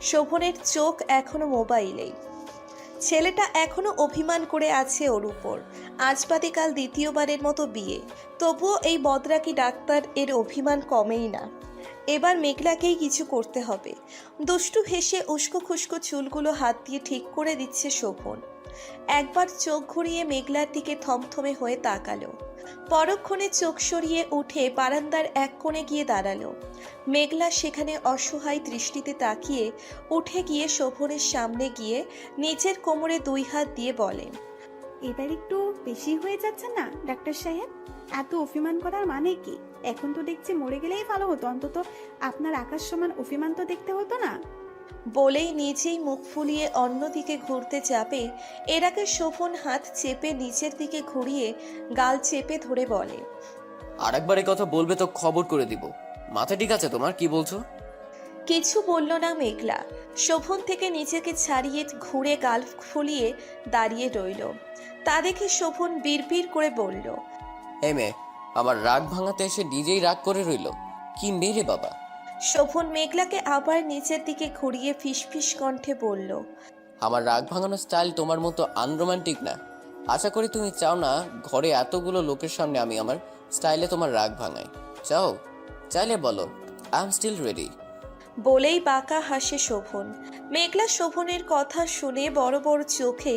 A: শোভনের চোখ এখনো মোবাইলেই। ছেলেটা এখনো অভিমান করে আছে ওর উপর। আজ বাদে কাল দ্বিতীয়বারের মতো বিয়ে, তবুও এই বদরাকি ডাক্তার এর অভিমান কমেই না। এবার মেঘলাকেই কিছু করতে হবে। দুষ্টু হেসে উস্কো খুস্কো চুলগুলো হাত দিয়ে ঠিক করে দিচ্ছে শোভন। একবার চোখ ঘুরিয়ে মেঘলার দিকে থমথমে হয়ে তাকালো। পরক্ষণে চোখ সরিয়ে উঠে বারান্দার এক কোণে গিয়ে দাঁড়ালো। মেঘলা সেখানে অসহায় দৃষ্টিতে তাকিয়ে উঠে গিয়ে শোভনের সামনে গিয়ে নিজের কোমরে 2 হাত দিয়ে বলে,
E: এবার একটু বেশি হয়ে যাচ্ছে না ডাক্তার সাহেব? এত অভিমান করার মানে কি? এখন তো দেখছি মরে গেলেই ভালো হতো, অন্তত আপনার আকাশ সমান অভিমান তো দেখতে হতো না।
A: বলেই নিজেই মুখ ফুলিয়ে অন্যদিকে ঘুরতে যাবে, এর আগে শোভন হাত চেপে নিচের দিকে ঘুরিয়ে গাল চেপে ধরে বলে,
C: আরেকবার এই কথা বলবে তো খবর করে দিব। মাথা ঠিক আছে তোমার? কি বলছো?
A: কিছু বলল না মেঘলা। শোভন থেকে নিজেকে ছাড়িয়ে ঘুরে গাল ফুলিয়ে দাঁড়িয়ে রইল। তা দেখে শোভন বিড়বিড় করে বলল,
C: এই মেয়ে, আমার রাগ ভাঙাতে এসে নিজেই রাগ করে রইলো। কি মেরে বাবা!
A: শোভন মেঘলাকে আবার নিচের দিকে ঘুরিয়ে ফিসফিস কণ্ঠে বলল,
C: আমার রাগ ভাঙানোর স্টাইল তোমার মতো আনরোমান্টিক না। আশা করি তুমি চাও না ঘরে এতগুলো লোকের সামনে আমি আমার স্টাইলে তোমার রাগ ভাঙাই। চাও? চাইলে বলো, আই এম স্টিল রেডি।
A: বলেই বাঁকা হাসে শোভন। মেঘলা শোভনের কথা শুনে বড় বড় চোখে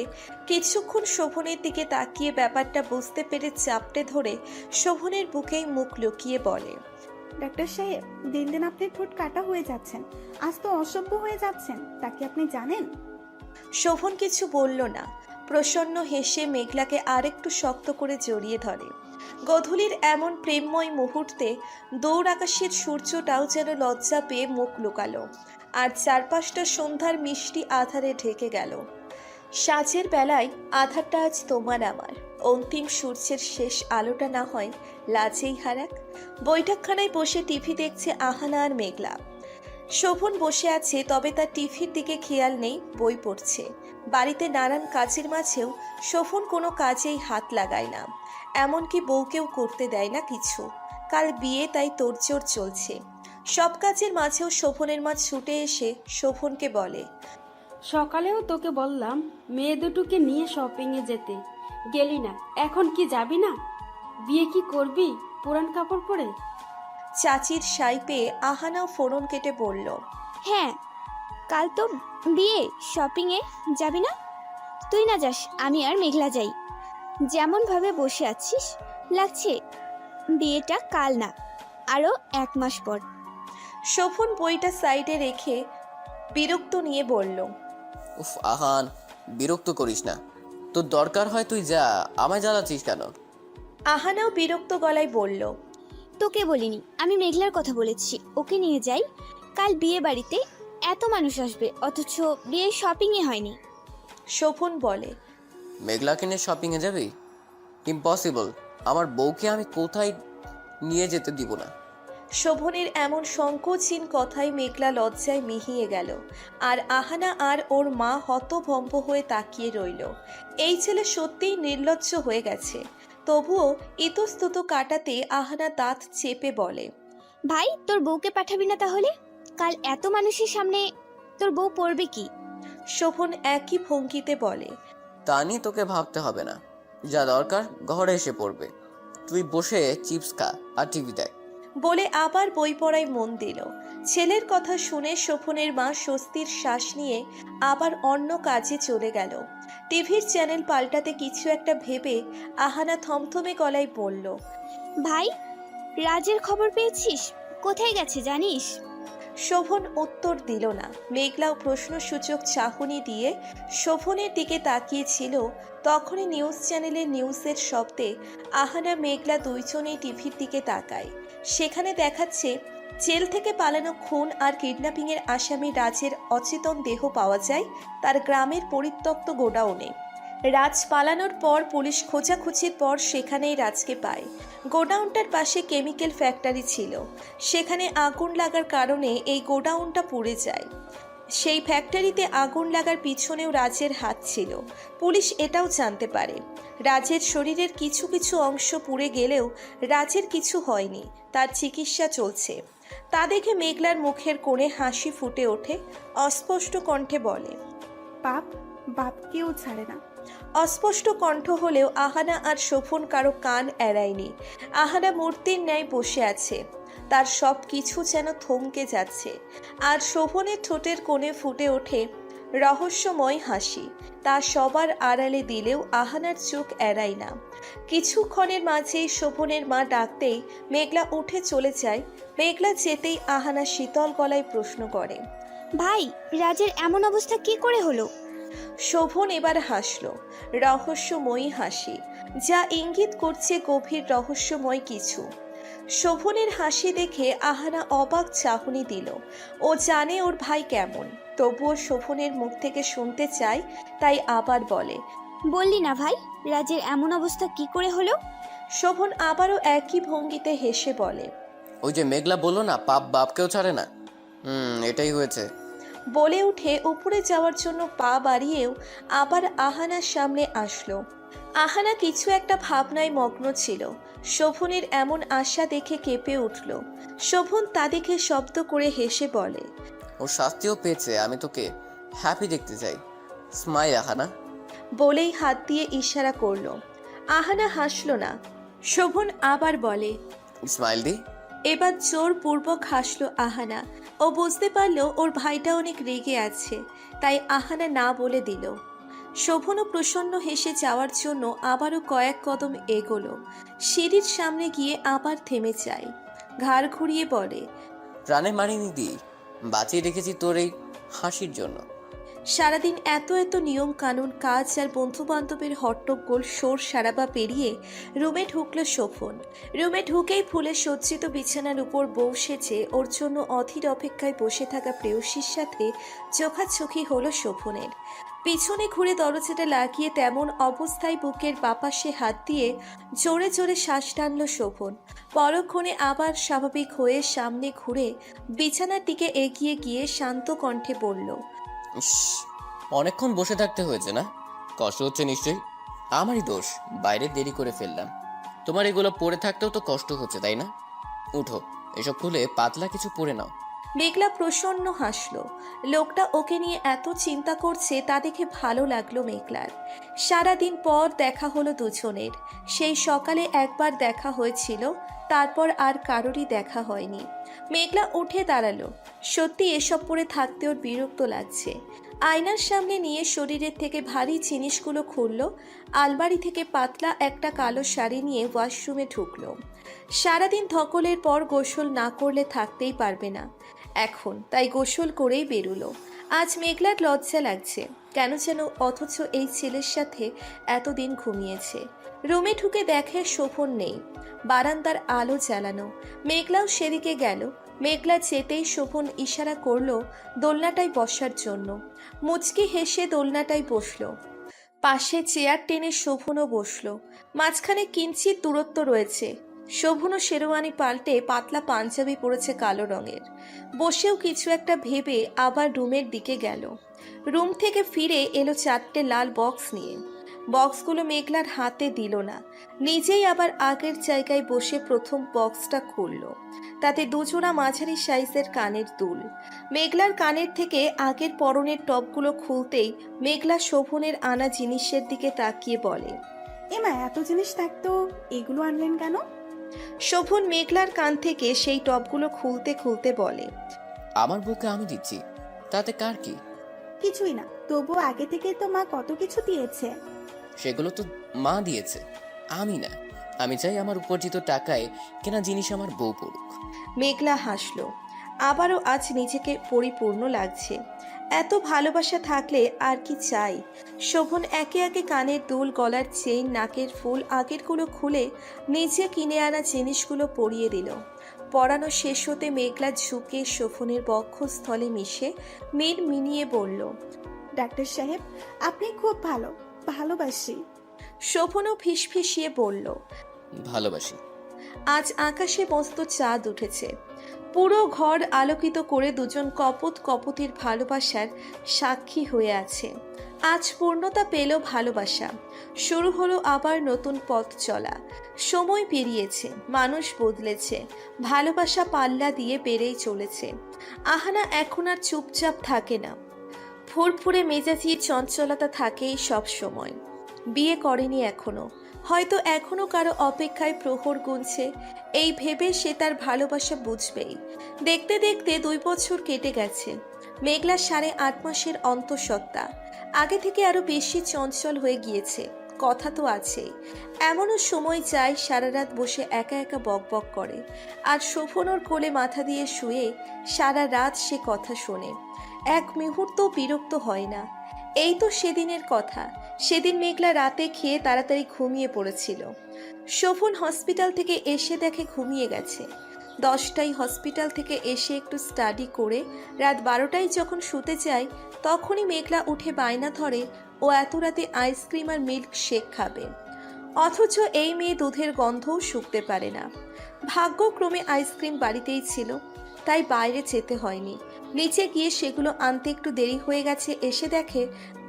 A: কিছুক্ষণ শোভনের দিকে তাকিয়ে ব্যাপারটা বুঝতে পেরে চাপটে ধরে শোভনের বুকেই মুখ লুকিয়ে বলে,
E: ডাক্তার সাহেব, দিন দিন আপনি ঠোঁট কাটা হয়ে যাচ্ছেন, আজ তো অসভ্য হয়ে যাচ্ছেন, তা কি আপনি জানেন?
A: শোভন কিছু বলল না। প্রসন্ন হেসে মেঘলাকে আরেকটু শক্ত করে জড়িয়ে ধরে। গধূলির এমন প্রেমময় মুহূর্তে দৌড় আকাশের সূর্যটাও যেন লজ্জা পেয়ে মুখ লুকালো, আর চারপাশটা সন্ধ্যার মিষ্টি আধারে ঢেকে গেল। সাঁঝের বেলায় আধারটা আজ তোমার আমার, অন্তিম সূর্যের শেষ আলোটা না হয় লাজেই হারাক। বৈঠকখানায় বসে টিভি দেখছে আহানা আর মেঘলা। শোভন বসে আছে, তবে তার টিভির দিকে খেয়াল নেই, বই পড়ছে। বাড়িতে নানান কাজের মাঝেও শোভন কোনো কাজেই হাত লাগায় না, এমনকি বউকেও করতে দেয় না কিছু। কাল বিয়ে, তাই তোড়জোড় চলছে। সব কাজের মাঝেও শোভনের মা ছুটে এসে শোভনকে বলে,
F: সকালেও তোকে বললাম মেয়ে দুটোকে নিয়ে শপিংয়ে যেতে, গেলি না, এখন কি যাবি না? বিয়ে কি করবি পুরান কাপড় পরে?
A: চাচির সাই পেয়ে আহানাও ফোরন কেটে বলল,
B: হ্যাঁ, কাল তো বিয়ে, শপিংয়ে যাবি না? তুই না যাস, আমি আর মেঘলা যাই। যেমনভাবে বসে আছিস লাগছে বিয়েটা কাল না, আরও 1 মাস পর।
A: শোভন বইটা সাইডে রেখে বিরক্ত নিয়ে বলল,
C: উফ আহান, বিরক্ত করিস না। তোর দরকার হয় তুই যা, আমায় জ্বালাচ্ছিস কেন?
A: আহানাও বিরক্ত গলায় বলল,
B: তোকে বলিনি, আমি মেঘলার কথা বলেছি, ওকে নিয়ে যাই। কাল বিয়ে বাড়িতে এত মানুষ আসবে, অথচ বিয়ে শপিংয়ে হয়নি।
A: শোভন বলে,
C: মেঘলাকে নিয়ে শপিংয়ে যাবি? ইম্পসিবল, আমার বউকে আমি কোথায় নিয়ে যেতে দিব না।
A: শোভনের এমন সংকোচহীন কথায় মেঘলা লজ্জায় মিহিয়ে গেল, আর আহানা আর ওর মা হতভম্ব হয়ে তাকিয়ে রইল। এই ছেলে সত্যিই নির্লজ্জ হয়ে গেছে। তবুও ইতস্তত কাটাতে আহানা দাঁত চেপে বলে,
B: ভাই, তোর বউকে পাঠাবি না তাহলে? কাল এত মানুষের সামনে তোর বউ পড়বে কি?
A: শোভন একই ভঙ্গিতে বলে,
C: তা নিয়ে তোকে ভাবতে হবে না, যা দরকার ঘরে এসে পড়বে। তুই বসে চিপস খা আর টিভি দেখ।
A: বলে আবার বই পড়ায় মন দিল। ছেলের কথা শুনে শোভনের মা স্বস্তির শ্বাস নিয়ে আবার অন্য কাজে চলে গেল। টিভির চ্যানেল পাল্টাতে কিছু একটা ভেবে আহানা থমথমে গলায় বলল,
B: ভাই, রাজের খবর পেয়েছিস? কোথায় গেছে জানিস?
A: শোভন উত্তর দিল না। মেঘলাও প্রশ্নসূচক চাহনি দিয়ে শোভনের দিকে তাকিয়েছিল। তখনই নিউজ চ্যানেলের নিউজের শব্দে আহানা মেঘলা দুইজনেই টিভির দিকে তাকায়। সেখানে দেখাচ্ছে জেল থেকে পালানো খুন আর কিডন্যাপিংয়ের আসামি রাজের অচেতন দেহ পাওয়া যায় তার গ্রামের পরিত্যক্ত গোডাউনে। রাজ পালানোর পর পুলিশ খোঁজাখুঁজির পর সেখানেই রাজকে পায়। গোডাউনটার পাশে কেমিক্যাল ফ্যাক্টরি ছিল। সেখানে আগুন লাগার কারণে এই গোডাউনটা পুড়ে যায়। সেই ফ্যাক্টরিতে আগুন লাগার পিছনেও রাজের হাত ছিল। পুলিশ এটাও জানতে পারে রাজের শরীরের কিছু কিছু অংশ পুড়ে গেলেও রাজের কিছু হয়নি, তার চিকিৎসা চলছে। তা দেখে মেঘলার মুখের কোণে হাসি ফুটে ওঠে। অস্পষ্ট কণ্ঠে বলে,
E: বাপ বাপ কেউ ছাড়ে না।
A: অস্পষ্ট কণ্ঠ হলেও আহানা আর শোভন কারো কান এড়ায়নি। আহানা মূর্তির ন্যায় বসে আছে, তার সব কিছু যেন থমকে যাচ্ছে। আর শোভনের ঠোঁটের কোণে ফুটে ওঠে রহস্যময় হাসি। তা সবার আড়ালে দিলেও আহানার চোখ এড়ায় না। কিছুক্ষণের মাঝেই শোভনের মা ডাকতেই মেঘলা উঠে চলে যায়। মেঘলা যেতেই আহানা শীতল গলায় প্রশ্ন করে,
B: ভাই, রাজের এমন অবস্থা কি করে হলো?
A: শোভন এবার হাসল, রহস্যময়ী হাসি, যা ইঙ্গিত করছে গভীর রহস্যময় কিছু। শোভনের হাসি দেখে আহানা অবাক চাহনি দিল। ও জানে ওর ভাই কেমন, তবুও শোভনের মুখ থেকে শুনতে চায়, তাই আবার বলে,
B: বললি না ভাই, রাজের এমন অবস্থা কি করে হলো?
A: শোভন আবারও একই ভঙ্গিতে হেসে বলে,
C: ওই যে মেঘলা বললো না, পাপ বাপকেও ছাড়ে না। এটাই হয়েছে।
A: বলে উঠে উপরে যাওয়ার জন্য পা বাড়িয়েও আবার আহানার সামনে আসলো। আহানা কিছু একটা ভাবনায় মগ্ন ছিল। শোভনের এমন আশা দেখে কেঁপে উঠল। শোভন তা দেখে শব্দ করে হেসে বলে,
C: ও শাস্তিও পেয়েছে, আমি তোকে হ্যাপি দেখতে চাই। স্মাইল আহানা।
A: বলেই হাত দিয়ে ইশারা করলো। আহানা হাসলো না। শোভন আবার বলে,
C: স্মাইল দি।
A: এবার জোরপূর্বক হাসলো আহানা। ও বুঝতে পারলো ওর ভাইটা অনেক রেগে আছে, তাই আহানা না বলে দিল। শোভনও প্রসন্ন হেসে যাওয়ার জন্য আবারও কয়েক কদম এগোলো। সিঁড়ির সামনে গিয়ে আবার থেমে যায়। ঘাড় ঘুরিয়ে বলে,
C: প্রাণে মারিনি দি, বাঁচিয়ে রেখেছি তোর এই হাসির জন্য।
A: সারাদিন এত এত নিয়ম কানুন, কাজ আর বন্ধু বান্ধবের হট্টগোল শোর সারাবা পেরিয়ে রুমে ঢুকলো শোভন। রুমে ঢুকেই ফুলে সজ্জিত বিছানার উপর বউ সেজে ওর জন্য অধীর অপেক্ষায় বসে থাকা প্রেয়সীর সাথে চোখাচোখি হলো শোভনের। পিছনে ঘুরে দরজাটা লাগিয়ে তেমন অবস্থায় বুকের বাপাশে হাত দিয়ে জোরে জোরে শ্বাস টানল শোভন। পরক্ষণে আবার স্বাভাবিক হয়ে সামনে ঘুরে বিছানার দিকে এগিয়ে গিয়ে শান্ত কণ্ঠে বলল,
C: ইস, অনেকক্ষণ বসে থাকতে হয়েছে না? কষ্ট হচ্ছে নিশ্চয়ই। আমারই দোষ, বাইরে দেরি করে ফেললাম। তোমার এগুলো পরে থাকতেও তো কষ্ট হচ্ছে, তাই না? উঠো, এসব খুলে পাতলা কিছু পরে নাও।
A: মেঘলা প্রসন্ন হাসলো। লোকটা ওকে নিয়ে এত চিন্তা করছে তা দেখে ভালো লাগলো মেঘলার। সারাদিন পর দেখা হলো দুজনের। সেই সকালে একবার দেখা হয়েছিল, তারপর আর কারোরই দেখা হয়নি। মেঘলা উঠে দাঁড়ালো। সত্যি এসব পরে থাকতে ওর বিরক্ত লাগছে। আয়নার সামনে নিয়ে শরীরের থেকে ভারী জিনিসগুলো খুললো। আলমারি থেকে পাতলা একটা কালো শাড়ি নিয়ে ওয়াশরুমে ঢুকলো। সারাদিন ধকলের পর গোসল না করলে থাকতেই পারবে না এখন, তাই গোসল করেই বেরুলো। আজ মেঘলার লজ্জা লাগছে কেন যেন, অথচ এই ছেলের সাথে এতদিন ঘুমিয়েছে। রুমে ঢুকে দেখে শোভন নেই। বারান্দার আলো জ্বালানো। মেঘলাও সেদিকে গেল। মেঘলা যেতেই শোভন ইশারা করলো দোলনাটায় বসার জন্য। মুচকি হেসে দোলনাটায় বসলো। পাশে চেয়ার টেনে শোভনও বসলো। মাঝখানে কিঞ্চিত দূরত্ব রয়েছে। শোভনও শেরওয়ানি পাল্টে পাতলা পাঞ্জাবি পরেছে কালো রঙের। বসেও কিছু একটা ভেবে আবার রুমের দিকে গেল। রুম থেকে ফিরে এলো 4টে লাল বক্স নিয়ে। বক্সগুলো মেঘলার হাতে দিল না, নিজেই আবার আগের জায়গায় বসে প্রথম বক্সটা খুলল। তাতে দুজোড়া মাঝারি সাইজের কানের দুল। মেঘলার কানের থেকে আগের পরনের টপগুলো খুলতেই মেঘলা শোভনের আনা জিনিসের দিকে তাকিয়ে বলে,
E: এমা, এত জিনিস থাকতো এগুলো আনলেন কেন?
A: শোভন মেঘলার কান থেকে সেই টপগুলো খুলতে খুলতে বলে,
C: আমার বুকে আমি দিচ্ছি, তাতে কার কি?
E: কিছুই না, তবু আগে থেকে তো মা কত কিছু দিয়েছে।
C: সেগুলো তো মা দিয়েছে, আমি না। আমি চাই আমার উপার্জিত টাকায় কেনা জিনিস আমার বউ পড়ুক।
A: মেঘলা হাসলো। আবারও আজ নিজেকে পরিপূর্ণ লাগছে। এত ভালোবাসা থাকলে আর কি চাই। শোভন একে একে কানের দুল, গলার চেইন, নাকের ফুল আগেরগুলো খুলে নিজে কিনে আনা জিনিসগুলো পরিয়ে দিল। পরানো শেষ হতে মেঘলা ঝুঁকে শোভনের বক্ষস্থলে মিশে মেয়ের মিনিয়ে বলল,
E: ডাক্তার সাহেব, আপনি খুব ভালো, ভালোবাসি।
A: শোভনও ফিসফিসিয়ে বলল,
C: ভালোবাসি।
A: আজ আকাশে মস্ত চাঁদ উঠেছে। পুরো ঘর আলোকিত করে দুজন কপত কপতির ভালোবাসার সাক্ষী হয়ে আছে। আজ পূর্ণতা পেল ভালোবাসা। শুরু হলো আবার নতুন পথ চলা। সময় পেরিয়েছে, মানুষ বদলেছে, ভালোবাসা পাল্লা দিয়ে বেড়েই চলেছে। আহানা এখন আর চুপচাপ থাকে না। ফুরফুরে মেজাজি চঞ্চলতা থাকেই সব সময়। বিয়ে করেনি এখনো, হয়তো এখনো কারো অপেক্ষায় প্রহর গুনছে। এই ভেবে সে তার ভালোবাসা বুঝবেই। দেখতে দেখতে 2 বছর কেটে গেছে। মেঘলা 8.5 মাসের অন্তঃসত্ত্বা। আগে থেকে আরো বেশি চঞ্চল হয়ে গিয়েছে। কথা তো আছেই। এমনও সময় যায় সারা রাত বসে একা একা বকবক করে, আর শোভনোর কোলে মাথা দিয়ে শুয়ে সারা রাত সে কথা শোনে। এক মুহূর্ত বিরক্ত হয় না। এই তো সেদিনের কথা। সেদিন মেঘলা রাতে খেয়ে তাড়াতাড়ি ঘুমিয়ে পড়েছিল। শোভন হসপিটাল থেকে এসে দেখে ঘুমিয়ে গেছে। 10টায় হসপিটাল থেকে এসে একটু স্টাডি করে রাত 12টায় যখন শুতে যায়, তখনই মেঘলা উঠে বায়না ধরে ও এত রাতে আইসক্রিম আর মিল্ক শেক খাবে। অথচ এই মেয়ে দুধের গন্ধও শুকতে পারে না। ভাগ্যক্রমে আইসক্রিম বাড়িতেই ছিল। তাই বাইরে যেতে হয়নি। নিচে গিয়ে সেগুলো আনতে একটু দেরি হয়ে গেছে, এসে দেখে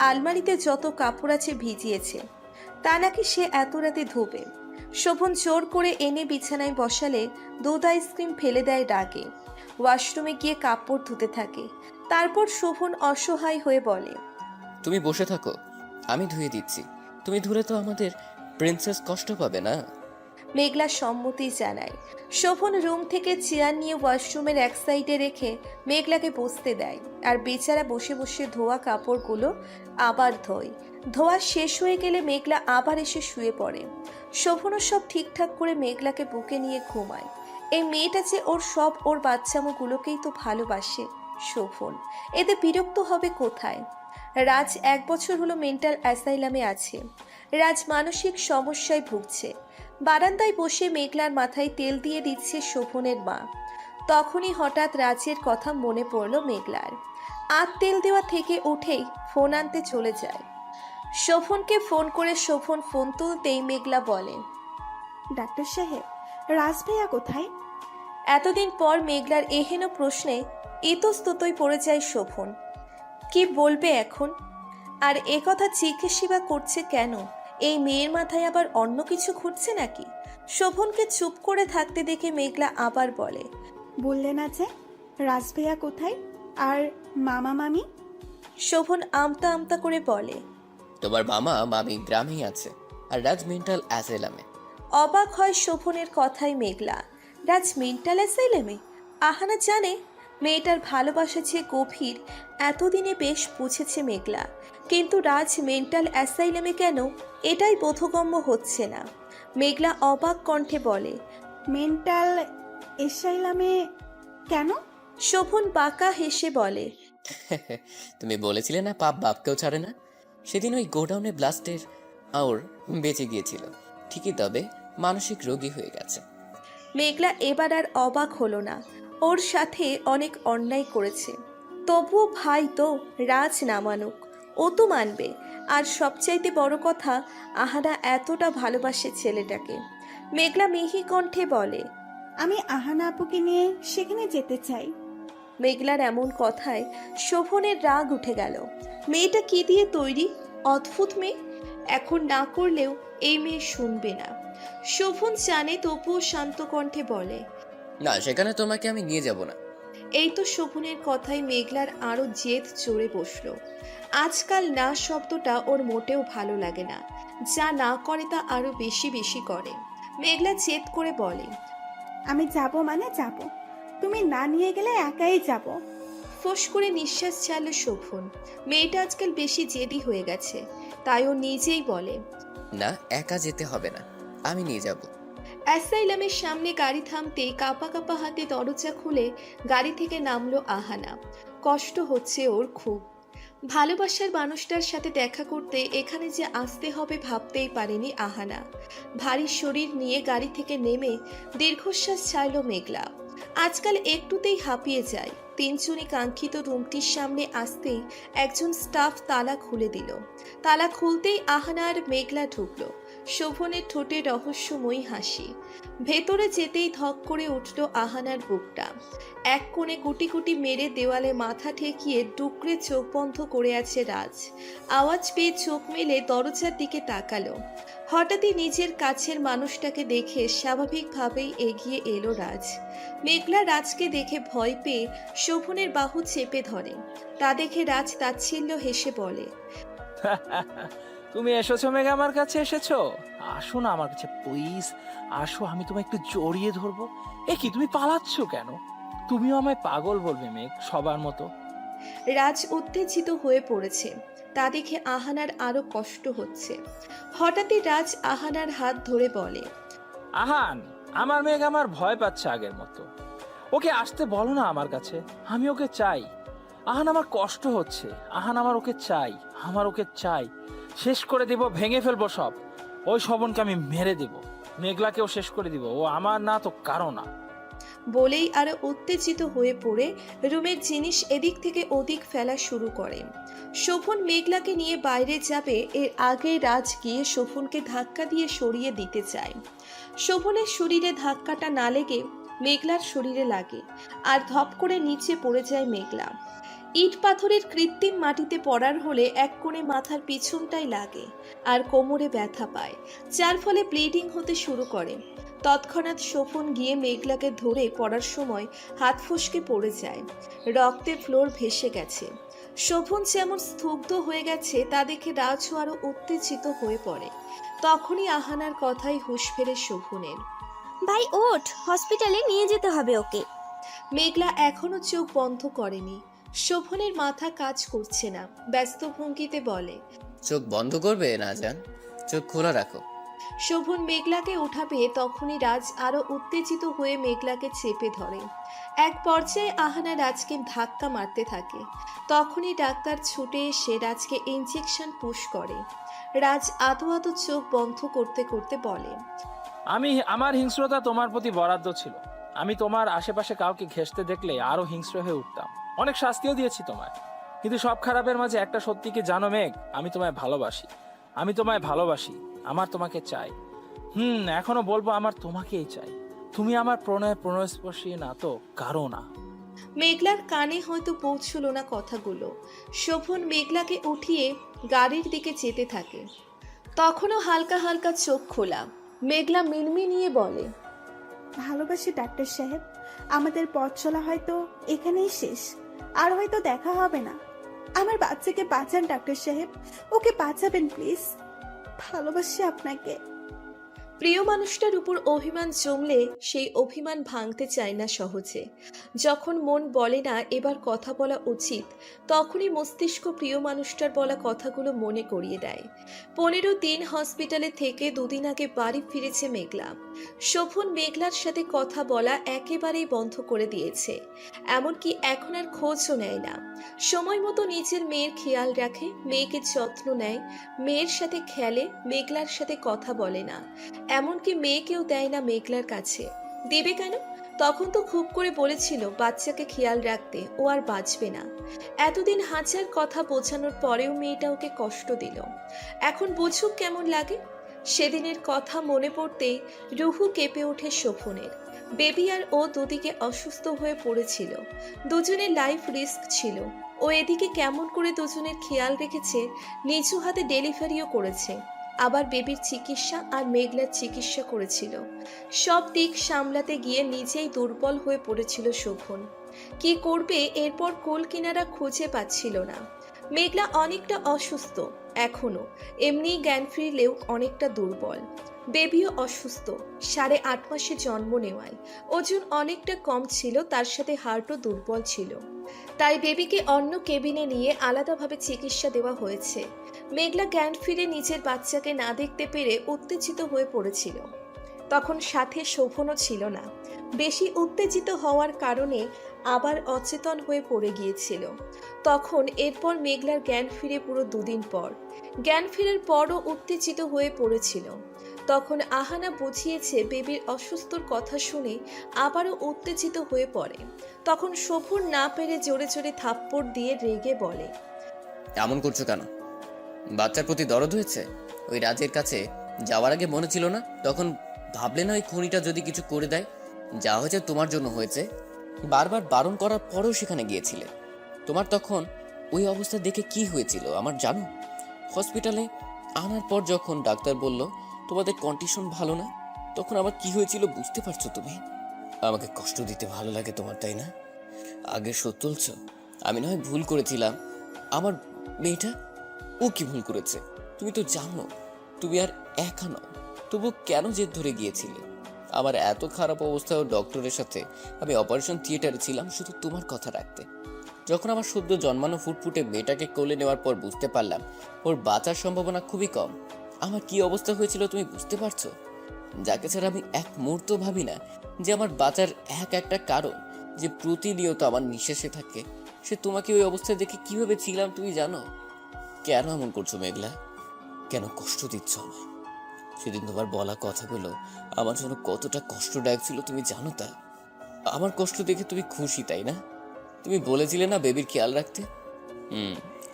A: আলমারিতে যত কাপড় আছে ভিজিয়েছে, তা নাকি সে এত রাতে ধোবে। শোভন জোর করে এনে বিছানায় বসালে দুধ আইসক্রিম ফেলে দেয় রাগে। ওয়াশরুমে গিয়ে কাপড় ধুতে থাকে। তারপর শোভন অসহায় হয়ে বলে,
C: তুমি বসে থাকো, আমি ধুয়ে দিচ্ছি। তুমি ধুলে তো আমাদের প্রিন্সেস কষ্ট পাবে না।
A: মেঘলা সম্মতি জানায়। শোভন রুম থেকে চেয়ার নিয়ে ওয়াশরুমের এক সাইডে রেখে মেঘলাকে বসতে দেয়, আর বেচারা বসে বসে ধোয়া কাপড়গুলো আবার ধোয়। ধোয়া শেষ হয়ে গেলে মেঘলা আবার এসে শুয়ে পড়ে। শোভনও সব ঠিকঠাক করে মেঘলাকে বুকে নিয়ে ঘুমায়। এই মেয়েটা যে ওর বাচ্চামোগুলোকেই তো ভালোবাসে শোভন, এতে বিরক্ত হবে কোথায়? রাজ 1 বছর হলো মেন্টাল অ্যাসাইলামে আছে। রাজ মানসিক সমস্যায় ভুগছে। বারান্দায় বসে মেঘলার মাথায় তেল দিয়ে দিচ্ছে শোভনের মা। তখনই হঠাৎ রাজের কথা মনে পড়ল মেঘলার। তেল দেওয়া থেকে উঠেই ফোন আনতে চলে যায়। শোভনকে ফোন করে শোভন ফোন তুলতেই মেঘলা বলে,
E: ডাক্তার সাহেব, রাজ ভাইয়া কোথায়?
A: এতদিন পর মেঘলার এহেন প্রশ্নে ইতস্ততই পড়ে যায় শোভন। কি বলবে এখন? আর কথা জিজ্ঞেসই বা করছে কেন? এই মেয়ের মাথায় আবার অন্য কিছু ঘুরছে নাকি? শোভনকে চুপ করে থাকতে দেখে মেঘলা আবার বলে,
E: বললে না যে রাজ ভাইয়া কোথায়, আর মামা মামি?
A: শোভন আমতা আমতা করে বলে,
C: তোমার মামা মামি গ্রামেই আছে, আর রাজ মেন্টাল অ্যাসাইলামে।
A: অবাক হয় শোভনের কথায় মেঘলা। রাজ মেন্টাল অ্যাসাইলামে? আহানা জানে মেয়েটার ভালোবাসা যে গভীর, এতদিনে বেশ বুঝেছে মেঘলা, কিন্তু রাজ মেন্টাল অ্যাসাইলামে কেন, এটাই বোধগম্য হচ্ছে না। মেঘলা অবাক কণ্ঠে বলে,
E: মেন্টাল এসাইলামে কেন?
A: শোভন বাঁকা হেসে বলে,
C: তুমি বলেছিলে না পাপ বাপকেও ছাড়ে না? সেদিন ওই গোডাউনে ব্লাস্টের আওর বেঁচে গিয়েছিল ঠিকই, তবে মানসিক রোগী হয়ে গেছে।
A: মেঘলা এবার আর অবাক হলো না। ওর সাথে অনেক অন্যায় করেছে, তবুও ভাই তো রাজ না মানুক, ও তো মানবে। আর সবচাইতে বড় কথা, আহানা এতটা ভালোবাসে ছেলেটাকে। মেঘলা মিহি কণ্ঠে বলে,
E: আমি আহানা আপুকে নিয়ে সেখানে যেতে চাই।
A: মেঘলার এমন কথায় শোভনের রাগ উঠে গেল। মেয়েটা কি দিয়ে তৈরি, অদ্ভুত মেয়ে। এখন না করলেও এই মেয়ে শুনবে না। শোভন জানে, তবুও শান্ত কণ্ঠে বলে,
C: না, সেখানে তোমাকে আমি নিয়ে যাব না।
A: এই তো শোভনের কথায় মেঘলার আরো জেদ চড়ে বসল। আজকাল না শব্দটা ওর মোটেও ভালো লাগে না। যা না করে তা আরো বেশি বেশি করে। মেঘলা জেদ করে বলে,
E: আমি যাব মানে যাব, তুমি না নিয়ে গেলে একাই যাব।
A: ফোঁস করে নিঃশ্বাস ছাড়ল শোভন। মেয়েটা আজকাল বেশি জেদি হয়ে গেছে, তাই ও নিজেই বলে,
C: না, একা যেতে হবে না, আমি নিয়ে যাব।
A: অ্যাসাইলামের সামনে গাড়ি থামতেই কাঁপা কাঁপা হাতে দরজা খুলে গাড়ি থেকে নামলো আহানা। কষ্ট হচ্ছে ওর খুব। ভালোবাসার মানুষটার সাথে দেখা করতে এখানে যে আসতে হবে ভাবতেই পারেনি আহানা। ভারী শরীর নিয়ে গাড়ি থেকে নেমে দীর্ঘশ্বাস ছাড়ল মেঘলা। আজকাল একটুতেই হাঁপিয়ে যায়। তিনজনই কাঙ্ক্ষিত রুমটির সামনে আসতেই একজন স্টাফ তালা খুলে দিল। তালা খুলতেই আহানা আর মেঘলা ঢুকলো। শোভনের ঠোঁটে রহস্যময়ী হাসি। ভেতরে যেতেই ধক করে উঠল আহানার বুকটা। এক কোণে কুটি কুটি মেরে দেওয়ালে মাথা ঠেকিয়ে ডুকরে চোখ বন্ধ করে আছে রাজ। আওয়াজ পেয়ে চোখ মেলে দরজার দিকে তাকালো। হঠাৎই নিজের কাছের মানুষটাকে দেখে স্বাভাবিকভাবেই এগিয়ে এলো রাজ। মেঘলা রাজকে দেখে ভয় পেয়ে শোভনের বাহু চেপে ধরে। তা দেখে রাজ তাচ্ছিল্য হেসে বলে,
D: তুমি এসেছো মেঘ, আমার কাছে এসেছো? আসো না আমার কাছে প্লিজ, আসো, আমি তোমায় একটু জড়িয়ে ধরবো। এ কি, তুমি পালাচ্ছ কেন? তুমিও আমায় পাগল বলবে মেঘ, সবার মতো।
A: রাজ উত্তেজিত হয়ে পড়েছে। তা দেখে আহানার আরো কষ্ট হচ্ছে। হঠাৎই রাজ আহানার হাত ধরে বলে,
D: আহান, আমার মেঘ আমার ভয় পাচ্ছে আগের মতো। ওকে আসতে বলো না আমার কাছে, আমি ওকে চাই। আহান, আমার কষ্ট হচ্ছে। আহান, আমার ওকে চাই, আমার ওকে চাই। শেষ করে দিব, ভেঙে ফেলবো সব। ওই শবনকে আমি মেরে দিব, মেঘলাকেও শেষ করে দিব। ও আমার না তো কারো না।
A: বলেই আরো উত্তেজিত হয়ে পড়ে রুমের জিনিস এদিক থেকে ওদিক ফেলা শুরু করে। শোভন মেঘলাকে নিয়ে বাইরে যাবে, এর আগে রাজ গিয়ে শোভনকে ধাক্কা দিয়ে সরিয়ে দিতে চায়। শোভনের শরীরে ধাক্কাটা না লেগে মেঘলার শরীরে লাগে আর ধপ করে নিচে পড়ে যায় মেঘলা। ইট পাথরের কৃত্রিম মাটিতে পড়ার হলে এক কোণে মাথার পিছনটাই লাগে আর কোমরে ব্যথা পায়, যার ফলে ব্লিডিং হতে শুরু করে। তৎক্ষণাৎ শোভন গিয়ে মেঘলাকে ধরে পড়ার সময় হাত ফসকে পড়ে যায়, রক্তে ফ্লোর ভেসে গেছে। শোভন যেমন স্তব্ধ হয়ে গেছে তা দেখে রাজও আরো উত্তেজিত হয়ে পড়ে। তখনই আহানার কথাই হুঁশ ফেরে শোভনের।
B: ভাই ওঠ, হসপিটালে নিয়ে যেতে হবে ওকে।
A: মেঘলা এখনো চোখ বন্ধ করেনি। শোভনের মাথা কাজ করছে না, ব্যস্ত ভঙ্গিতে বলে,
C: চোখ বন্ধ করবে না জান, চোখ খোলা রাখো।
A: শোভন মেঘলাকে উঠাবে তখনই রাজ আরো উত্তেজিত হয়ে মেঘলাকে চেপে ধরে। এক পর্যায়ে আহানা রাজকে ধাক্কা মারতে থাকে। তখনই ডাক্তার ছুটে এসে রাজকে ইনজেকশন পুশ করে। রাজ আদো আদো চোখ বন্ধ করতে করতে বলে,
D: আমার হিংস্রতা তোমার প্রতি বরাদ্দ ছিল। আমি তোমার আশেপাশে কাউকে ঘেঁষতে দেখলে আরো হিংস্র হয়ে উঠতাম। অনেক শাস্তিও দিয়েছি তোমায়, কিন্তু সব খারাপের মাঝে একটা সত্যি কি জানো মেঘ, আমি তোমায় ভালোবাসি। আমি তোমায় ভালোবাসি, আমার তোমাকে চাই। এখনো বলবো আমার তোমাকেই চাই। তুমি আমার প্রণয়স্পর্শী না তো কারো না।
A: মেঘলার কানে হয়তো পৌঁছলো না কথাগুলো। শোভন মেঘলাকে উঠিয়ে গাড়ির দিকে যেতে থাকে। তখনও হালকা হালকা চোখ খোলা। মেঘলা মিনমিনিয়ে বলে,
E: ভালোবাসি ডাক্তার সাহেব, আমাদের পথ চলা হয়তো এখানেই শেষ, আর হয়তো দেখা হবে না। আমার বাচ্চাকে বাঁচান ডাক্তার সাহেব, ওকে বাঁচাবেন প্লিজ। ভালোবাসি আপনাকে।
A: প্রিয় মানুষটার উপর অভিমান জমলে সেই অভিমান ভাঙতে চায় না সহজে। যখন মন বলে না এবার কথা বলা উচিত, তখনই মস্তিষ্ক প্রিয় মানুষটার বলা কথাগুলো মনে করিয়ে দেয়। 15 দিন হসপিটালে থেকে 2 দিন আগে বাড়ি ফিরেছে মেঘলা। শোভন মেঘলার সাথে কথা বলা একেবারেই বন্ধ করে দিয়েছে, এমনকি এখন আর খোঁজও নেয় না। সময় মতো নিজের মেয়ের খেয়াল রাখে, মেয়েকে যত্ন নেয়, মেয়ের সাথে খেলে, মেঘলার সাথে কথা বলে না। এমনকি মেয়েকেও দেয় না মেঘলার কাছে। দেবে কেন? তখন তো খুব করে বলেছিল বাচ্চাকে খেয়াল রাখতে, ও আর বাঁচবে না। এতদিন হাজার কথা বোঝানোর পরেও মেয়েটা ওকে কষ্ট দিল। এখন বুঝুক কেমন লাগে। সেদিনের কথা মনে পড়তেই রুহু কেঁপে ওঠে শোভনের। বেবি আর ও দুদিকে অসুস্থ হয়ে পড়েছিল, দুজনের লাইফ রিস্ক ছিল। ও এদিকে কেমন করে দুজনের খেয়াল রেখেছে, নিচু হাতে ডেলিভারিও করেছে, আবার বেবির চিকিৎসা আর মেঘলার চিকিৎসা করেছিল। সব দিক সামলাতে গিয়ে নিজেই দুর্বল হয়ে পড়েছিল শোভন। কি করবে এরপর কোল কিনারা খুঁজে পাচ্ছিল না। মেঘলা অনেকটা অসুস্থ এখনো, এমনি জ্ঞান ফিরলেও অনেকটা দুর্বল। বেবিও অসুস্থ, 8.5 মাসে জন্ম নেওয়ায় ওজন অনেকটা কম ছিল, তার সাথে হার্টও দুর্বল ছিল। তাই বেবিকে অন্য কেবিনে নিয়ে আলাদাভাবে চিকিৎসা দেওয়া হয়েছে। মেঘলা জ্ঞান ফিরে নিজের বাচ্চাকে না দেখতে পেরে উত্তেজিত হয়ে পড়েছিল। তখন সাথে শোভনও ছিল না। বেশি উত্তেজিত হওয়ার কারণে আবার অচেতন হয়ে পড়ে গিয়েছিল। তখন এরপর মেঘলার জ্ঞান ফিরে পুরো 2 দিন পর। জ্ঞান ফেরার পরও উত্তেজিত হয়ে পড়েছিল। তখন আহানা বুঝিয়েছে বেবির অসুস্থর কথা শুনে আবারও উত্তেজিত হয়ে পড়ে। তখন শোভন না পেরে জোরে জোরে থাপ্পড় দিয়ে রেগে বলে,
C: এমন করছো কেন? বাচ্চার প্রতি দরদ হয়েছে? ওই রাজের কাছে যাওয়ার আগে মনে ছিল না? তখন ভাবলে না ওই খুনিটা যদি কিছু করে দেয়? যা হয়েছে তোমার জন্য হয়েছে। বারবার বারণ করার পরেও সেখানে গিয়েছিলে। তোমার তখন ওই অবস্থা দেখে কি হয়েছিল আমার জানো? হসপিটালে আনার পর যখন ডাক্তার বলল তোমাদের কন্ডিশন ভালো না, তখন আমার কি হয়েছিল বুঝতে পারছো তুমি? আমাকে কষ্ট দিতে ভালো লাগে তোমার, তাই না? আগে শোধ তুলছ। আমি না হয় ভুল করেছিলাম। আমার মেয়েটা, ও কি ভুল করেছে তুমি তো জানো। তুমি আর একা নও, তবু কেন জেদ ধরে গিয়েছিলে? আমার এত খারাপ অবস্থা ও ডক্টরের সাথে আমি অপারেশন থিয়েটারে ছিলাম শুধু তোমার কথা রাখতে। যখন আমার সদ্য জন্মানো ফুটফুটে মেয়েটাকে কোলে নেওয়ার পর বুঝতে পারলাম ওর বাঁচার সম্ভাবনা খুবই কম, আমার কি অবস্থা হয়েছিল তুমি বুঝতে পারছো? যাকে ছাড়া আমি এক মুহূর্ত ভাবি না যে আমার বাঁচার একটা কারণ যে প্রতিনিয়ত আমার নিঃশ্বাসে থাকে, সে তোমাকে ওই অবস্থায় দেখে কিভাবে ছিলাম তুমি জানো? কেন এমন করছো মেঘলা? কেন কষ্ট দিচ্ছ আমায়? সেদিন তোমার বলা কথাগুলো আমার জন্য কতটা কষ্টদায়ক ছিল তুমি জানো তা? আমার কষ্ট দেখে তুমি খুশি তাই না? তুমি বলেছিলে না বেবির খেয়াল রাখতে।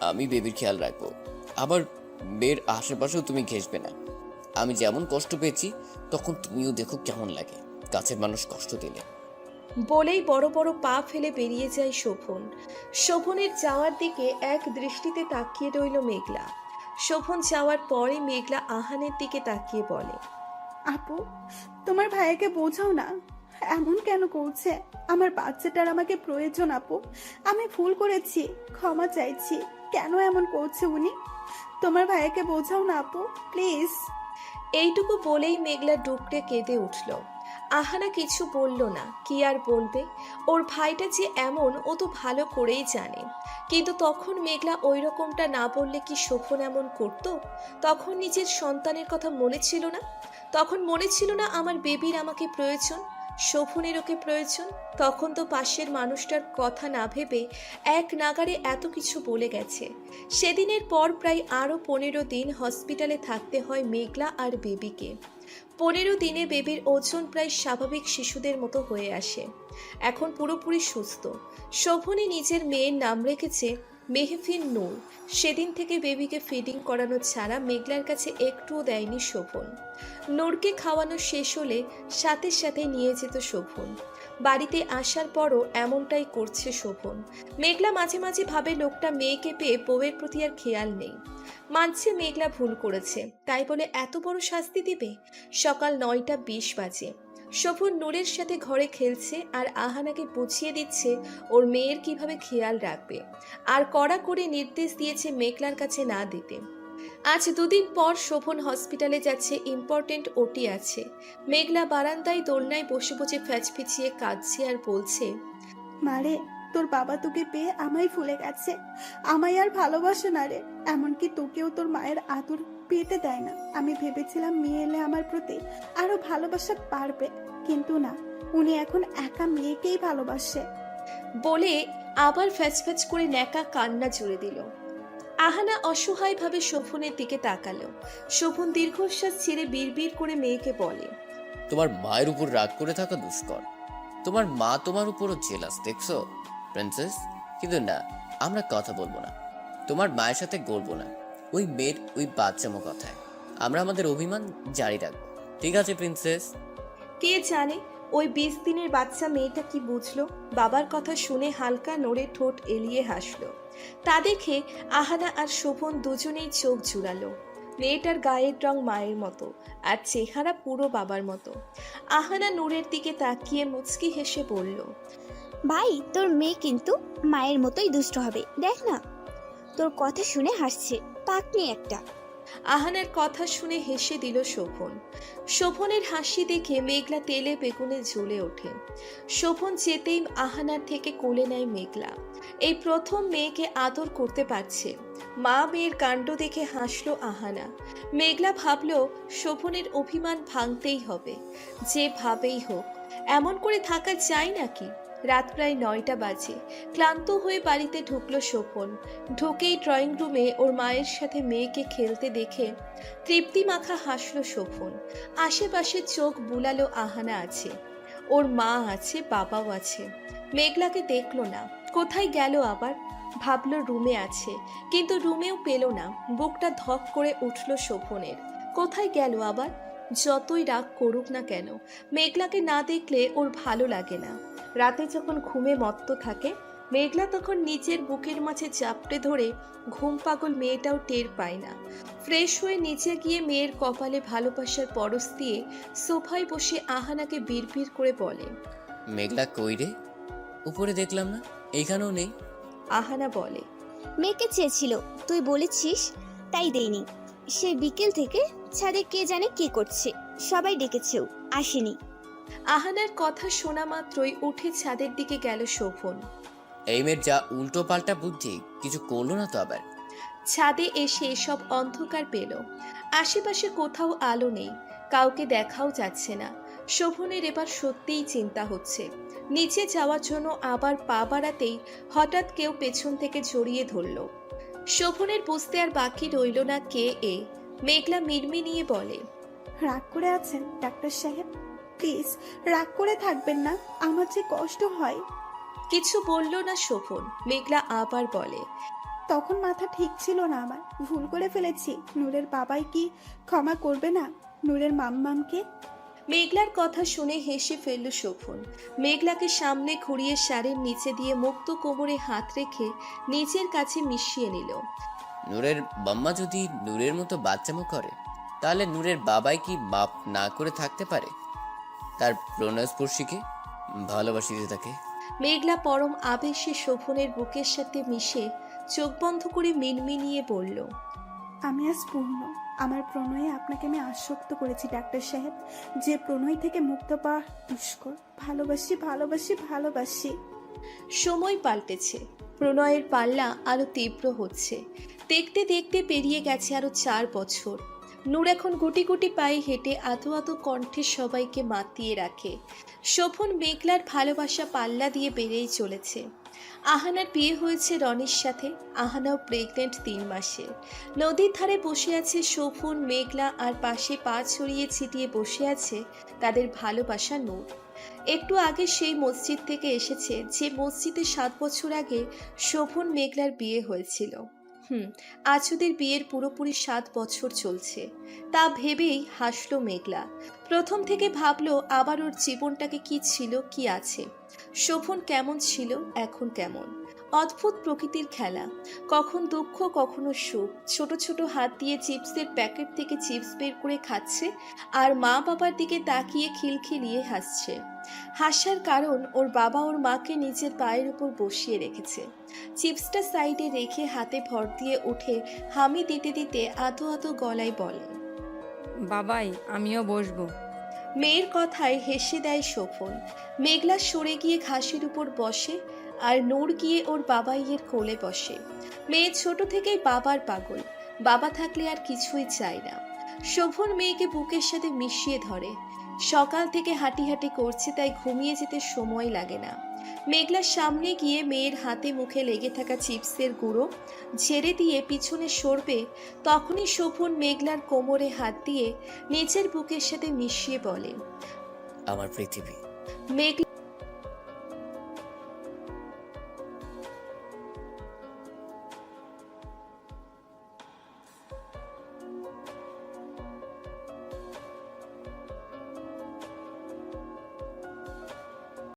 C: আমি বেবির খেয়াল রাখবো। আমার মেয়ের আশেপাশেও তুমি ঘেঁষবে না। আমি যেমন কষ্ট পেয়েছি তখন তুমিও দেখো কেমন লাগে কাছের মানুষ কষ্ট দিলে।
A: বলেই বড় বড় পা ফেলে বেরিয়ে যায় শোভন। শোভনের যাওয়ার দিকে এক দৃষ্টিতে তাকিয়ে রইল মেঘলা। শোভন যাওয়ার পরে মেঘলা আহানের দিকে তাকিয়ে বলে,
E: আপু, তোমার ভাইয়াকে বোঝাও না, এমন কেন করছে? আমার বাচ্চাটার আমাকে প্রয়োজন আপু। আমি ভুল করেছি, ক্ষমা চাইছি। কেন এমন করছে উনি? তোমার ভাইয়াকে বোঝাও না আপু, প্লিজ।
A: এইটুকু বলেই মেঘলা ডুকরে কেঁদে উঠল। আহানা কিছু বলল না, কি আর বলবে? ওর ভাইটা যে এমন ও তো ভালো করেই জানে। কিন্তু তখন মেঘলা ওই রকমটা না বললে কি শোভন এমন করত? তখন নিজের সন্তানের কথা মনে ছিল না? তখন মনে ছিল না আমার বেবির আমাকে প্রয়োজন, শোভনের ওকে প্রয়োজন? তখন তো পাশের মানুষটার কথা না ভেবে এক নাগাড়ে এত কিছু বলে গেছে। সেদিনের পর প্রায় আরও 15 দিন হসপিটালে থাকতে হয় মেঘলা আর বেবিকে। 15 দিনে বেবির ওজন প্রায় স্বাভাবিক শিশুদের মতো হয়ে আসে। এখন পুরোপুরি সুস্থ। শোভনী নিজের মেয়ের নাম রেখেছে মেহফিন নূর। সেদিন থেকে বেবিকে ফিডিং করানো ছাড়া মেঘলার কাছে একটুও দেয়নি শোভন। নূরকে খাওয়ানো শেষ হলে সাথে সাথে নিয়ে যেত শোভন। বাড়িতে আসার পরও এমনটাই করছে শোভন। মেঘলা মাঝে মাঝে ভাবে লোকটা মেয়েকে পেয়ে বউয়ের প্রতি আর খেয়াল নেই। মানছে মেঘলা ভুল করেছে, তাই বলে এত বড় শাস্তি দিবে? সকাল 9টা 20 বাজে। শোভন নূরের সাথে ঘরে খেলছে আর আহানাকে বুঝিয়ে দিচ্ছে ওর মেয়ের কিভাবে খেয়াল রাখবে। আর কড়া করে নির্দেশ দিয়েছে মেঘলার কাছে না দিতে। আজ 2 দিন পর শোভন হসপিটালে যাচ্ছে, ইম্পর্টেন্ট ওটি আছে। মেঘলা বারান্দায় দোলনায় বসে বসে ফ্যাচফিচিয়ে কাঁদছে আর বলছে,
E: মারে, তোর বাবা তোকে পেয়ে আমায় ভুলে গেছে, আমায় আর ভালোবাসে না রে। এমনকি তোকেও তোর মায়ের আদর পেতে দেয় না। আমি ভেবেছিলাম মেয়ে এলে আমার প্রতি আরো ভালোবাসা পারবে, কিন্তু না, উনি এখন একা মেয়েকেই ভালোবাসে।
A: বলে আবার ফ্যাচফ্যাচ করে ন্যাকা কান্না জুড়ে দিল। আহানা অসহায়ভাবে শোভনের দিকে তাকালো। শোভন দীর্ঘশ্বাস ছেড়ে বিড়বিড় করে মেয়েকে বলে,
C: তোমার মায়ের উপর রাগ করে থাকা দুষ্কর। তোমার মা তোমার উপরও জেলাস, দেখছো প্রিন্সেস? কিন্তু না, আমরা কথা বলবো না, তোমার মায়ের সাথে গড়বো না ওই মেয়ের ওই বাচ্চামো কথায়। আমরা আমাদের অভিমান জারি রাখবো, ঠিক আছে প্রিন্সেস?
A: কে জানে ওই 20 দিনের বাচ্চা মেয়েটা কি বুঝলো। বাবার কথা শুনে হালকা নড়ে ঠোঁট এলিয়ে হাসলো। তা দেখে আহানা আর শোভন দুজনেই চোখ জুড়ালো। মেয়েটার গায়ের রং মায়ের মতো আর চেহারা পুরো বাবার মতো। আহানা নূরের দিকে তাকিয়ে মুচকি হেসে বলল,
B: ভাই, তোর মেয়ে কিন্তু মায়ের মতোই দুষ্ট হবে, দেখ না, তোর কথা শুনে হাসছে, পাকনি একটা।
A: আহানার কথা শুনে হেসে দিল শোভন। শোভনের হাসি দেখে মেঘলা তেলে বেগুনে জ্বলে ওঠে। শোভন যেতেই আহানার থেকে কোলে নেয় মেঘলা। এই প্রথম মেয়েকে আদর করতে পারছে। মা মেয়ের কাণ্ড দেখে হাসলো আহানা। মেঘলা ভাবল শোভনের অভিমান ভাঙতেই হবে, যেভাবেই হোক। এমন করে থাকা যায় নাকি? রাত প্রায় 9টা বাজে। ক্লান্ত হয়ে বাড়িতে ঢুকলো শোভন। ঢুকেই ড্রয়িং রুমে ওর মায়ের সাথে মেয়েকে খেলতে দেখে তৃপ্তি মাখা হাসলো শোভন। আশেপাশে চোখ বুলালো আহানা আছে, ওর মা আছে, বাবাও আছে। মেঘলাকে দেখলো না, কোথায় গেল আবার? ভাবলো রুমে আছে, কিন্তু রুমেও পেল না। বুকটা ধক করে উঠল শোভনের। কোথায় গেল আবার? যতই রাগ করুক না কেন, মেঘলাকে না দেখলে ওর ভালো লাগে না। রাতে যখন ঘুমে মত্ত থাকে, মেঘলা তখন নিজের বুকের মাঝে চাপটে ধরে ঘুম পাগল মেয়েটাও টের পায় না। ফ্রেশ হয়ে নিচে গিয়ে মেয়ের কপালে ভালোবাসার পরশ দিয়ে সোফায় বসে আহানাকে বিড়বিড় করে বলে,
C: মেঘলা কই রে? উপরে দেখলাম না, এইখানেও নেই।
A: আহানা বলে,
B: মেয়েকে চেয়েছিল, তুই বলেছিস, তাই দেইনি। সে বিকেল থেকে ছাদে কে জানে কি করছে, সবাই ডেকেছেও, আসেনি।
A: আহানার কথা শোনা মাত্রই উঠে ছাদের দিকে গেল শোভন।
C: এই মেয়ের যা উল্টো পাল্টা বুদ্ধি, কিছু করলো না তো আবার?
A: ছাদে এসে সব অন্ধকার পেল। আশেপাশে কোথাও আলো নেই, কাউকে দেখাও যাচ্ছে না। শোভনের এবার সত্যিই চিন্তা হচ্ছে। নিচে যাওয়ার জন্য আবার পা বাড়াতেই হঠাৎ কেউ পেছন থেকে জড়িয়ে ধরল। শোভনের বুঝতে আর বাকি রইল না কে এ। মেঘলা মিড়মিড়িয়ে বলে,
E: রাগ করে আছেন ডাক্তার সাহেব? প্লিজ রাগ করে থাকবেন না, আমার যে কষ্ট হয়।
A: কিছু বলল না শোভন। মেঘলা আবার বলে,
E: তখন মাথা ঠিক ছিল না আমার, ভুল করে ফেলেছি। নূরের বাবাই কি ক্ষমা করবে না নূরের মাম্মামকে?
A: মেঘলার কথা শুনে হেসে ফেলল শোভন। মেঘলাকে সামনে ঘুরিয়ে শাড়ির নিচে দিয়ে মুক্ত কোমরে হাত রেখে নিজের কাছে মিশিয়ে নিল।
C: নূরের বাম্মা যদি নূরের মতো বাচ্চামো করে, তাহলে নূরের বাবাই কি মাপ না করে থাকতে পারে? তার প্রণয়স্পর্শীকে ভালোবাসিতে তাকে।
A: মেঘলা পরম আবেশে শোভনের বুকের সাথে মিশে চোখ বন্ধ করে মিনমিনিয়ে বলল,
E: আমি আজ পূর্ণ। আমার প্রণয়ে আপনাকে আমি আসক্ত করেছি ডাক্তার সাহেব। যে প্রণয় থেকে মুক্ত পাওয়া দুষ্কর। ভালোবাসি ভালোবাসি ভালোবাসি।
A: সময় পাল্টেছে, প্রণয়ের পাল্লা আরো তীব্র হচ্ছে। দেখতে দেখতে পেরিয়ে গেছে আরো 4 বছর। নূর এখন গুটি গুটি পায়ে হেঁটে আতো আতো কণ্ঠে সবাইকে মাতিয়ে রাখে। শোভন মেঘলার ভালোবাসা পাল্লা দিয়ে বেড়েই চলেছে। আহানার বিয়ে হয়েছে রনির সাথে। আহানাও প্রেগনেন্ট 3 মাসে। নদীর ধারে বসে আছে শোভন, মেঘলা, আর পাশে পা ছড়িয়ে ছিটিয়ে বসে আছে তাদের ভালোবাসা নূর। একটু আগে সেই মসজিদ থেকে এসেছে যে মসজিদে 7 বছর আগে শোভন মেঘলার বিয়ে হয়েছিল। আজ ওদের বিয়ের পুরোপুরি 7 বছর চলছে। তা ভেবেই হাসলো মেঘলা। প্রথম থেকে ভাবলো আবার ওর জীবনটাকে কি ছিল, কি আছে। শোভন কেমন ছিল, এখন কেমন। অদ্ভুত প্রকৃতির খেলা, কখন দুঃখ কখনো সুখ। ছোট ছোট হাত দিয়ে চিপসের প্যাকেট থেকে চিপস বের করে খাচ্ছে, আর মা বাবার দিকে তাকিয়ে খিলখিলিয়ে হাসছে। হাসার কারণ ওর বাবা ওর মাকে নিজের পায়ের উপর বসিয়ে রেখেছে। চিপসটা সাইডে রেখে হাতে ভর দিয়ে উঠে হামি দিতে দিতে আতো আতো গলায় বলে,
H: বাবাই আমিও বসবো।
A: মেয়ের কথায় হেসে দেয় শোভন। মেঘলা সরে গিয়ে ঘাসের উপর বসে, আর নূর গিয়ে ওর বাবাইয়ের কোলে বসে। মেয়ে ছোট থেকেই বাবার পাগল, বাবা থাকলে আর কিছুই চায় না। শোভন মেয়েকে বুকের সাথে মিশিয়ে ধরে। সকাল থেকে হাঁটি হাঁটি করছে, তাই ঘুমিয়ে যেতে সময় লাগে না। মেঘলার সামনে গিয়ে মেয়ের হাতে মুখে লেগে থাকা চিপসের গুঁড়ো ঝেড়ে দিয়ে পিছনে সরবে, তখনই শোভন মেঘলার কোমরে হাত দিয়ে নিজের বুকের সাথে মিশিয়ে বলে,
C: আমার পৃথিবী।
A: মেঘলা